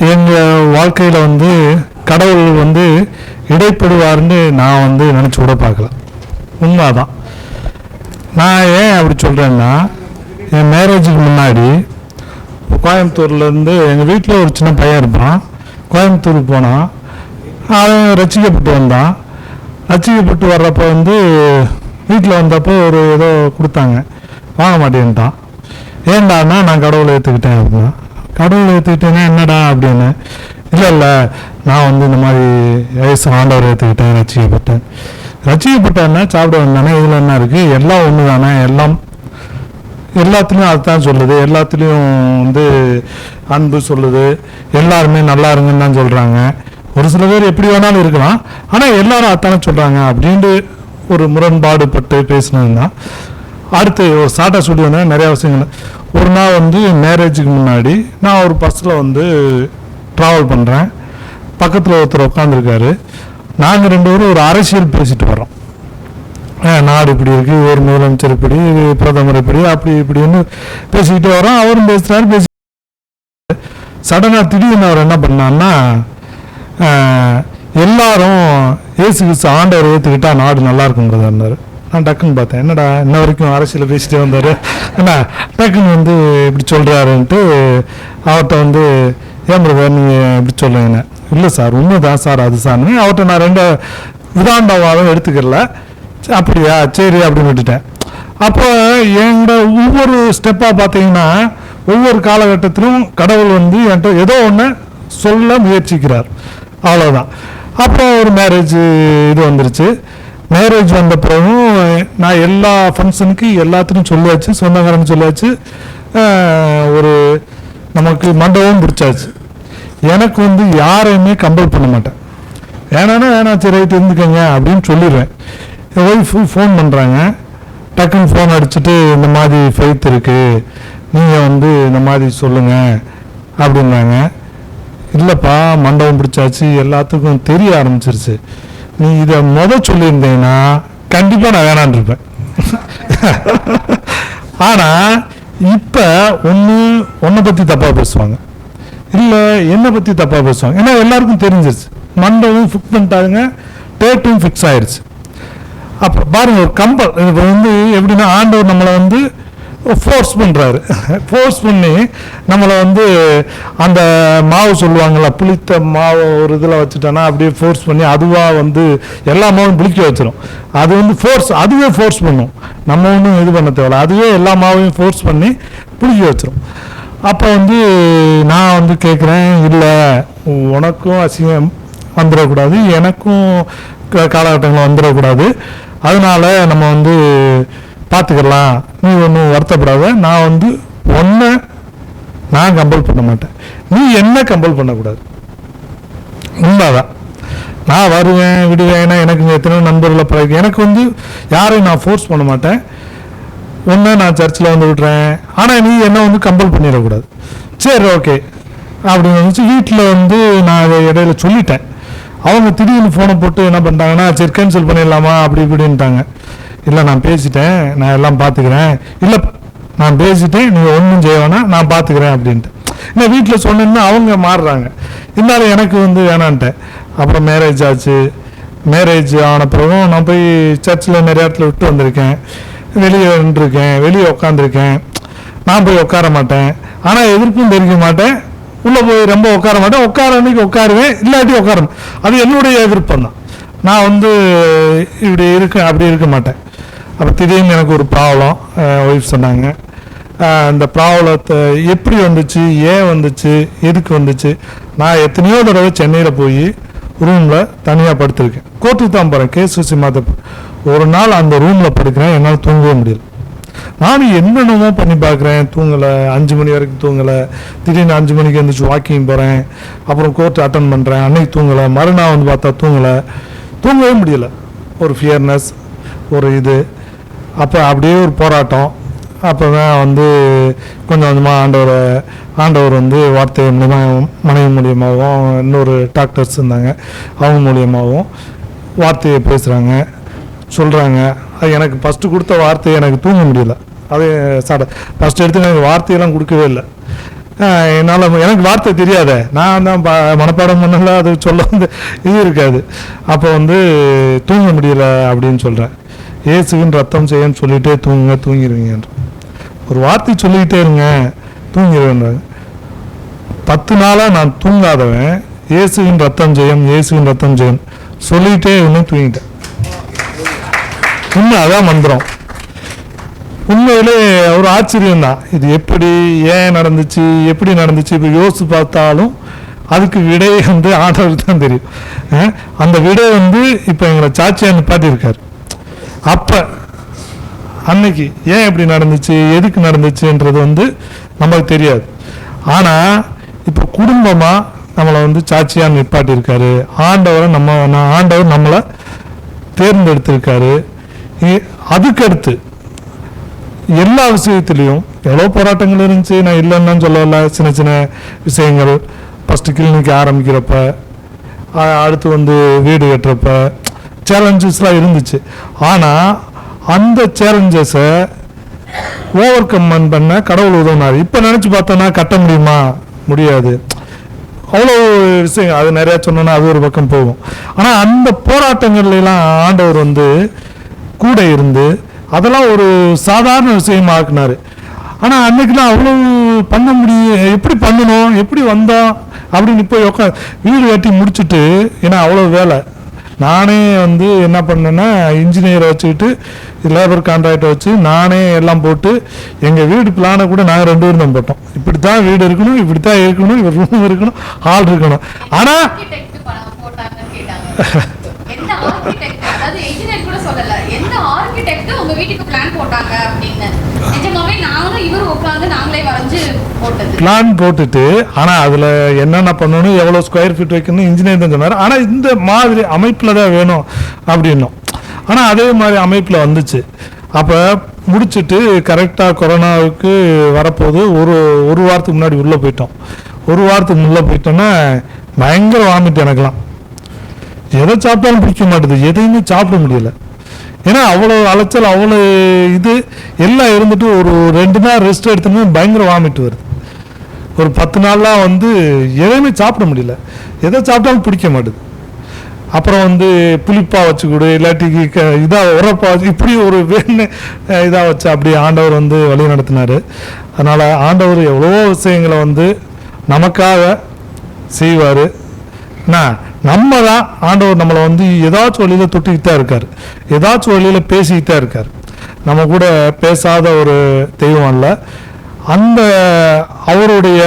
எங்கள் வாழ்க்கையில் வந்து கடவுள் வந்து இடைப்படுவார்னு நான் வந்து நினச்சி கூட பார்க்கல. உண்மைதான். நான் ஏன் அப்படி சொல்கிறேன்னா, என் மேரேஜுக்கு முன்னாடி கோயம்புத்தூர்லேருந்து எங்கள் வீட்டில் ஒரு சின்ன பையன் இருப்பான். கோயம்புத்தூருக்கு போனான். அவன் ரசிக்கப்பட்டு வந்தான். ரசிக்கப்பட்டு வர்றப்போ வந்து வீட்டில் வந்தப்போ ஒரு ஏதோ கொடுத்தாங்க, வாங்க மாட்டேன்ட்டான். ஏண்டான்னா நான் கடவுளை ஏற்றுக்கிட்டேன் அப்படின்னா. கடவுளை ஏற்றுக்கிட்டேன்னா என்னடா அப்படின்னு. இல்லை நான் வந்து இந்த மாதிரி ஆண்டவர் ஏற்றுக்கிட்டேன், ரசிக்கப்பட்டேன். ரசிக்கப்பட்டேன்னா சாப்பிட வந்தானே, இதில் என்ன இருக்குது, எல்லாம் ஒன்று தானே, எல்லாத்துலேயும் அதுதான் சொல்லுது, எல்லாத்துலேயும் வந்து அன்பு சொல்லுது, எல்லாருமே நல்லா இருங்கன்னு தான் சொல்கிறாங்க. ஒரு சில பேர் எப்படி வேணாலும் இருக்கலாம், ஆனால் எல்லாரும் அதானே சொல்கிறாங்க அப்படின்ட்டு ஒரு முரண்பாடு பட்டு பேசினது தான். அடுத்து ஒரு ஷார்ட்டாக சொல்லி வந்தேன் நிறையா விஷயங்கள். ஒரு நாள் வந்து மேரேஜுக்கு முன்னாடி நான் ஒரு பஸ்ஸில் வந்து ட்ராவல் பண்ணுறேன். பக்கத்தில் ஒருத்தர் உட்காந்துருக்காரு. நாங்கள் 2 பேரும் ஒரு அரசியல் பேசிட்டு வரோம். நாடு இப்படி இருக்குது, ஒரு முதலமைச்சர் இப்படி, பிரதமர் இப்படி, அப்படி இப்படின்னு பேசிக்கிட்டு வரோம். அவரும் பேசுகிறாரு. சடனாக திடீர்னு அவர் என்ன பண்ணான்னா, எல்லாரும் இயேசு கிறிஸ்து ஆண்டவர் ஏற்றுக்கிட்டா நாடு நல்லா இருக்குங்கிறதாரு. நான் டக்குன்னு பார்த்தேன், என்னடா இன்ன வரைக்கும் அரசியல் பேசிட்டே வந்தார், என்ன டக்குன்னு வந்து இப்படி சொல்கிறாருன்ட்டு அவர்கிட்ட வந்து, ஏன் பிரதர் நீங்கள் இப்படி சொல்லுங்க. இல்லை சார் உண்மைதான் சார் அது சார்னு அவர்கிட்ட நான் 2 விதாண்டவாதம் எடுத்துக்கல. அப்படியா சரி அப்படின்னு விட்டுட்டேன். அப்போ எங்களோட ஒவ்வொரு ஸ்டெப்பாக பார்த்தீங்கன்னா ஒவ்வொரு காலகட்டத்திலும் கடவுள் வந்து என்கிட்ட ஏதோ ஒன்று சொல்ல முயற்சிக்கிறார், அவ்வளோதான். அப்போ ஒரு மேரேஜ் இது வந்துருச்சு. மேரேஜ் வந்த பிறகும் நான் எல்லா ஃபங்க்ஷனுக்கு எல்லாத்துக்கும் சொல்லியாச்சு, சொந்தக்காரன்னு சொல்லியாச்சு. ஒரு நமக்கு மண்டபம் பிடிச்சாச்சு. எனக்கு வந்து யாரையுமே கம்பல் பண்ண மாட்டேன். வேணாம் சரி ரைட்டு இருந்துக்கங்க அப்படின்னு சொல்லிடுவேன். என் ஒய்ஃபு ஃபோன் பண்ணுறாங்க. டக்குன்னு ஃபோன் அடிச்சுட்டு, இந்த மாதிரி ஃபெய்த் இருக்குது, நீங்கள் வந்து இந்த மாதிரி சொல்லுங்கள் அப்படின்னாங்க. இல்லைப்பா மண்டபம் பிடிச்சாச்சு, எல்லாத்துக்கும் தெரிய ஆரம்பிச்சிருச்சு, நீ இதை சொல்லியிருந்தீங்கன்னா கண்டிப்பாக நான் வேணான்னு இருப்பேன். ஆனால் இப்போ ஒன்றை பற்றி தப்பாக பேசுவாங்க, இல்லை என்னை பற்றி தப்பாக பேசுவாங்க. ஏன்னா எல்லாருக்கும் தெரிஞ்சிருச்சு, மண்டபம் ஃபிக்ஸ் பண்ணிட்டாங்க, டேட்டும் ஃபிக்ஸ் ஆயிடுச்சு. அப்போ பாருங்க, ஒரு கம்பல். இப்போ வந்து எப்படின்னா ஆண்டவர் நம்மளை வந்து ஃபோர்ஸ் பண்ணுறாரு. ஃபோர்ஸ் பண்ணி நம்மளை வந்து அந்த மாவு சொல்லுவாங்கள்ல, புளித்த மாவு ஒரு இதில் வச்சுட்டோன்னா அப்படியே ஃபோர்ஸ் பண்ணி அதுவாக வந்து எல்லா மாவும் புளிக்க வச்சிடும். அது வந்து ஃபோர்ஸ், அதுவே ஃபோர்ஸ் பண்ணும், நம்ம ஒன்றும் இது பண்ண தேவையில்ல, அதுவே எல்லா மாவையும் ஃபோர்ஸ் பண்ணி புளிக்க வச்சிடும். அப்போ வந்து நான் வந்து கேட்குறேன், இல்லை உனக்கும் அசிங்கம் வந்துடக்கூடாது, எனக்கும் காலகட்டங்கள் வந்துடக்கூடாது, அதனால நம்ம வந்து பார்த்துக்கலாம், நீ ஒன்றும் வருத்தப்படாத, நான் வந்து நான் கம்பல் பண்ண மாட்டேன், நீ என்ன கம்பல் பண்ணக்கூடாது. உண்மைதான். நான் வருவேன் விடுவேன், எனக்கு இங்கே எத்தனையோ நண்பர்களை பழகி, எனக்கு வந்து யாரையும் நான் ஃபோர்ஸ் பண்ண மாட்டேன். நான் சர்ச்சில் வந்து விடுறேன், ஆனால் நீ என்ன வந்து கம்பல் பண்ணிடக்கூடாது. சரி ஓகே அப்படின்னு வந்துச்சு. வீட்டில் வந்து நான் அதை இடையில சொல்லிட்டேன். அவங்க திடீர்னு ஃபோனை போட்டு என்ன பண்ணிட்டாங்கன்னா, சரி கேன்சல் பண்ணிடலாமா அப்படி இப்படின்ட்டாங்க. இல்லை நான் பேசிட்டேன், நான் எல்லாம் பார்த்துக்கிறேன், இல்லை நான் பேசிட்டேன், நீங்கள் ஒன்றும் செய்ய வேணாம், நான் பார்த்துக்கிறேன் அப்படின்ட்டு. இல்லை வீட்டில் சொன்னேன்னா அவங்க மாறுறாங்க. இருந்தாலும் எனக்கு வந்து வேணான்ட்டேன். அப்புறம் மேரேஜ் ஆச்சு. மேரேஜ் ஆன பிறகும் நான் போய் சர்ச்சில் நிறைய இடத்துல விட்டு வந்திருக்கேன், வெளியே நின்றுருக்கேன், வெளியே உட்காந்துருக்கேன். நான் போய் உட்கார மாட்டேன், ஆனால் எதிர்ப்பும் தெரிவிக்க மாட்டேன், உள்ளே போய் ரொம்ப உட்கார மாட்டேன். உட்கார அன்னைக்கு உட்காருவேன், இல்லாட்டி உட்காரணும், அது என்னுடைய விருப்பம் தான். நான் வந்து இப்படி அப்படி இருக்க மாட்டேன். அப்போ திடீர்னு எனக்கு ஒரு ப்ராப்ளம் ஒய்ஃப் சொன்னாங்க. இந்த ப்ராப்ளத்தை எப்படி வந்துச்சு, ஏன் வந்துச்சு, எதுக்கு வந்துச்சு. நான் எத்தனையோ தடவை சென்னையில் போய் ரூமில் தனியாக படுத்திருக்கேன். கோர்ட்டுக்கு தான் போகிறேன், கேஸ் விஷயமா தான். ஒரு நாள் அந்த ரூமில் படுக்கிறேன், என்னால் தூங்கவே முடியல. நானும் என்னென்னமோ பண்ணி பார்க்குறேன், தூங்கலை, 5 மணி வரைக்கும் தூங்கலை. திடீர்னு 5 மணிக்கு எழுந்திரிச்சு வாக்கிங் போகிறேன், அப்புறம் கோர்ட்டு அட்டன் பண்ணுறேன், அன்னைக்கு தூங்கலை. மறுநாள் வந்து பார்த்தா தூங்கவே முடியலை. ஒரு ஃபியர்னஸ், ஒரு இது. அப்போ அப்படியே ஒரு போராட்டம். அப்போ தான் வந்து கொஞ்சம் கொஞ்சமாக ஆண்டவர் வந்து வார்த்தை மூலியமாக, மனைவி மூலியமாகவும், இன்னொரு டாக்டர்ஸ் இருந்தாங்க அவங்க மூலியமாகவும் வார்த்தையை பேசுகிறாங்க, சொல்கிறாங்க. அது எனக்கு ஃபஸ்ட்டு கொடுத்த வார்த்தையை எனக்கு தூங்க முடியல. அது ஃபஸ்ட்டு எடுத்து எனக்கு வார்த்தையெல்லாம் கொடுக்கவே இல்லை. என்னால் எனக்கு வார்த்தை தெரியாத, நான் தான் மனப்பாடம் பண்ணல, அது சொல்ல வந்து இது இருக்காது. அப்போ வந்து தூங்க முடியல அப்படின்னு சொல்கிறேன். இயேசுவின் ரத்தம் செய்யன்னு சொல்லிகிட்டே தூங்கிடுவீங்கன்ற ஒரு வார்த்தை சொல்லிக்கிட்டே இருங்க, தூங்கிடுவேன். 10 நாளாக நான் தூங்காதவன் இயேசுவின் ரத்தம் ஜெயம், இயேசுவின் ரத்தம் ஜெயம் சொல்லிகிட்டே இன்னும் தூங்கிட்டேன். உண்மை அதான் மந்திரம். உண்மையிலே ஒரு ஆச்சரியம் தான். இது எப்படி, ஏன் நடந்துச்சு, எப்படி நடந்துச்சு, இப்போ யோசித்து பார்த்தாலும் அதுக்கு விடை வந்து ஆண்டவருக்கு தான் தெரியும். அந்த விடை வந்து இப்போ எங்களை சாட்சியாக நிப்பாட்டியிருக்காரு. அப்போ அன்னைக்கு ஏன் எப்படி நடந்துச்சு, எதுக்கு நடந்துச்சுன்றது வந்து நமக்கு தெரியாது. ஆனால் இப்போ குடும்பமாக நம்மளை வந்து சாட்சியாக நிப்பாட்டியிருக்காரு. ஆண்டவர் நம்மளை தேர்ந்தெடுத்திருக்காரு. அதுக்கடுத்து எல்லா விஷயத்துலேயும் எவ்வளோ போராட்டங்கள் இருந்துச்சு, நான் இல்லைன்னு சொல்லல. சின்ன சின்ன விஷயங்கள், ஃபஸ்ட்டு கிளினிக் ஆரம்பிக்கிறப்ப, அடுத்து வந்து வீடு கட்டுறப்ப சேலஞ்சஸ்லாம் இருந்துச்சு. ஆனால் அந்த சேலஞ்சஸை ஓவர் கம் பண்ண கடவுள் உதவினார். இப்போ நினச்சி பார்த்தோன்னா கட்ட முடியுமா, முடியாது. அவ்வளோ விஷயம் அது நிறையா சொன்னோன்னா அது ஒரு பக்கம் போகும். ஆனால் அந்த போராட்டங்கள்லாம் ஆண்டவர் வந்து கூட இருந்து அதெல்லாம் ஒரு சாதாரண விஷயமா ஆக்குனாரு. ஆனால் அன்னைக்கெல்லாம் அவ்வளோ பண்ண முடியும், எப்படி பண்ணணும், எப்படி வந்தோம் அப்படின்னு போய் வீடு கட்டி முடிச்சுட்டு, ஏன்னா அவ்வளோ வேலை. நானே வந்து என்ன பண்ணேன்னா இன்ஜினியரை வச்சுக்கிட்டு லேபர் கான்ட்ராக்டை வச்சு நானே எல்லாம் போட்டு எங்கள் வீடு பிளானை கூட நாங்கள் 2 பேரும் தான் போட்டோம். இப்படி தான் வீடு இருக்கணும், இப்படி தான் இருக்கணும், இவர் ரூம் இருக்கணும், ஹால் இருக்கணும். ஆனால் பிளான் போட்டுட்டு, ஆனால் அதில் என்னென்ன பண்ணணும், எவ்வளோ ஸ்கொயர் ஃபீட் வைக்கணும் இன்ஜினியர் தான் சொன்னார். ஆனால் இந்த மாதிரி அமைப்பில் தான் வேணும் அப்படின்னும். ஆனால் அதே மாதிரி அமைப்பில் வந்துச்சு. அப்போ முடிச்சுட்டு கரெக்டாக கொரோனாவுக்கு வரப்போது ஒரு வாரத்துக்கு முன்னாடி உள்ளே போயிட்டோம். ஒரு வாரத்துக்கு உள்ளே போயிட்டோன்னா பயங்கர வாமிட்டு. எனக்கெல்லாம் எதை சாப்பிட்டாலும் பிடிக்க மாட்டேது, எதையுமே சாப்பிட முடியல. ஏன்னா அவ்வளோ அலைச்சல், அவ்வளோ இது எல்லாம் இருந்துட்டு ஒரு 2 நாள் ரெஸ்ட் எடுத்தோம்னா பயங்கர வாமிட்டு வருது. ஒரு 10 நாள்லாம் வந்து எதையுமே சாப்பிட முடியல, எதை சாப்பிட்டாலும் பிடிக்க மாட்டுது. அப்புறம் வந்து புளிப்பாக வச்சு கொடு, இல்லாட்டி இதாக உரப்பாக வச்சு, இப்படி ஒரு வேணு இதாக வச்சு அப்படி ஆண்டவர் வந்து வழி நடத்தினார். அதனால் ஆண்டவர் எவ்வளோ விஷயங்களை வந்து நமக்காக செய்வார். நம்ம தான் ஆண்டவர் நம்மளை வந்து ஏதாச்சும் வழியில் தொட்டுக்கிட்டு தான் இருக்கார், ஏதாச்சும் வழியில் பேசிக்கிட்டு தான் இருக்கார். நம்ம கூட பேசாத ஒரு தெய்வம் அல்ல. அந்த அவருடைய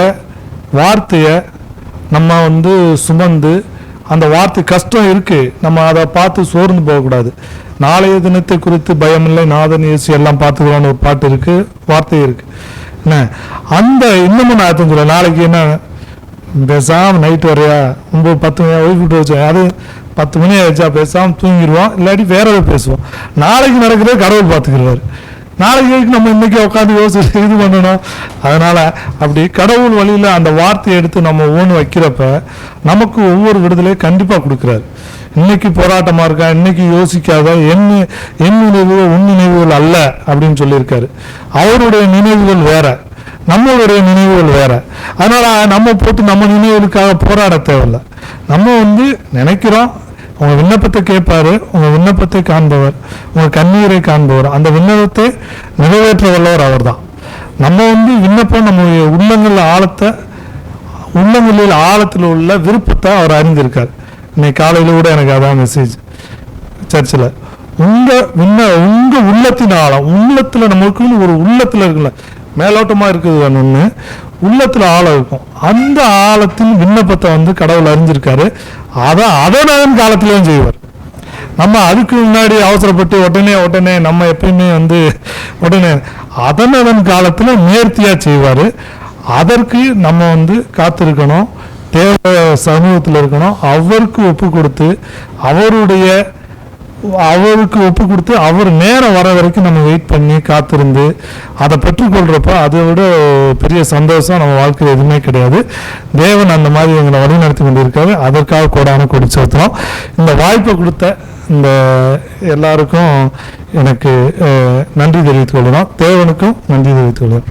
வார்த்தையை நம்ம வந்து சுமந்து, அந்த வார்த்தை கஷ்டம் இருக்குது, நம்ம அதை பார்த்து சோர்ந்து போகக்கூடாது. நாளைய தினத்தை குறித்து பயமில்லை, நாதன் இயேசு எல்லாம் பார்த்துக்கலான்னு ஒரு பாட்டு இருக்குது, வார்த்தை இருக்குது. என்ன அந்த இன்னமும் நான் சொல்ல, நாளைக்கு என்ன பேசாமல் நைட்டு வரையா 9-10 மணி ஒய்ஃப் விட்டு வச்சேன், அது 10 மணி ஆயிடுச்சா பேசாமல் தூங்கிடுவோம், இல்லாட்டி வேற ஏதாவது பேசுவோம். நாளைக்கு நடக்கிறத கடவுள் பார்த்துக்கிடுவார். நாளைக்கு நம்ம இன்னைக்கு உட்காந்து யோசிச்சு இது பண்ணணும். அதனால் அப்படி கடவுள் வழியில் அந்த வார்த்தையை எடுத்து நம்ம ஓன் வைக்கிறப்ப நமக்கு ஒவ்வொரு விடுதலையும் கண்டிப்பாக கொடுக்குறாரு. இன்னைக்கு போராட்டமாக இருக்கா, இன்னைக்கு யோசிக்காத, என் நினைவுகள் உன் நினைவுகள் அல்ல அப்படின்னு சொல்லியிருக்காரு. அவருடைய நினைவுகள் வேற, நம்மளுடைய நினைவுகள் வேற. அதனால நம்ம போட்டு நம்ம நினைவுகளுக்காக போராட தேவையில்லை. நம்ம வந்து நினைக்கிறோம், உங்க விண்ணப்பத்தை கேட்பாரு, உங்க விண்ணப்பத்தை காண்பவர், உங்க கண்ணீரை காண்பவர், அந்த விண்ணப்பத்தை நிறைவேற்ற வல்லவர் அவர் தான். நம்ம வந்து விண்ணப்பம் நம்முடைய உள்ளங்களில் ஆழத்தில் உள்ள விருப்பத்தை அவர் அறிந்திருக்கார். இன்னைக்கு காலையில் கூட எனக்கு அதான் மெசேஜ் சர்ச்சில். உங்க உள்ளத்தின் ஆழம், உள்ளத்தில் நம்மளுக்குன்னு ஒரு உள்ளத்தில் இருக்குல்ல, மேலோட்டமாக இருக்குது ஒன்று, உள்ளத்தில் ஆழம் இருக்கும். அந்த ஆழத்தின் விண்ணப்பத்தை வந்து கடவுள் அறிஞ்சிருக்காரு. அதன் காலத்திலையும் செய்வார். நம்ம அதுக்கு முன்னாடி அவசரப்பட்டு உடனே நம்ம எப்பயுமே வந்து உடனே அதன் காலத்தில் நேர்த்தியாக செய்வார். அதற்கு நம்ம வந்து காத்திருக்கணும், தேவ சமூகத்தில் இருக்கணும், அவருக்கு ஒப்பு கொடுத்து அவர் நேரம் வர வரைக்கும் நம்ம வெயிட் பண்ணி காத்திருந்து அதை பெற்றுக்கொள்கிறப்ப அதை விட பெரிய சந்தோஷம் நம்ம வாழ்க்கையில் எதுவுமே கிடையாது. தேவன் அந்த மாதிரி எங்களை வழி நடத்தி கொண்டிருக்காரு. அதற்காக கோடான கொடி செலுத்துறோம். இந்த வாய்ப்பை கொடுத்த இந்த எல்லாருக்கும் எனக்கு நன்றி தெரிவித்துக் கொள்ளணும், தேவனுக்கும் நன்றி தெரிவித்துக் கொள்ளணும்.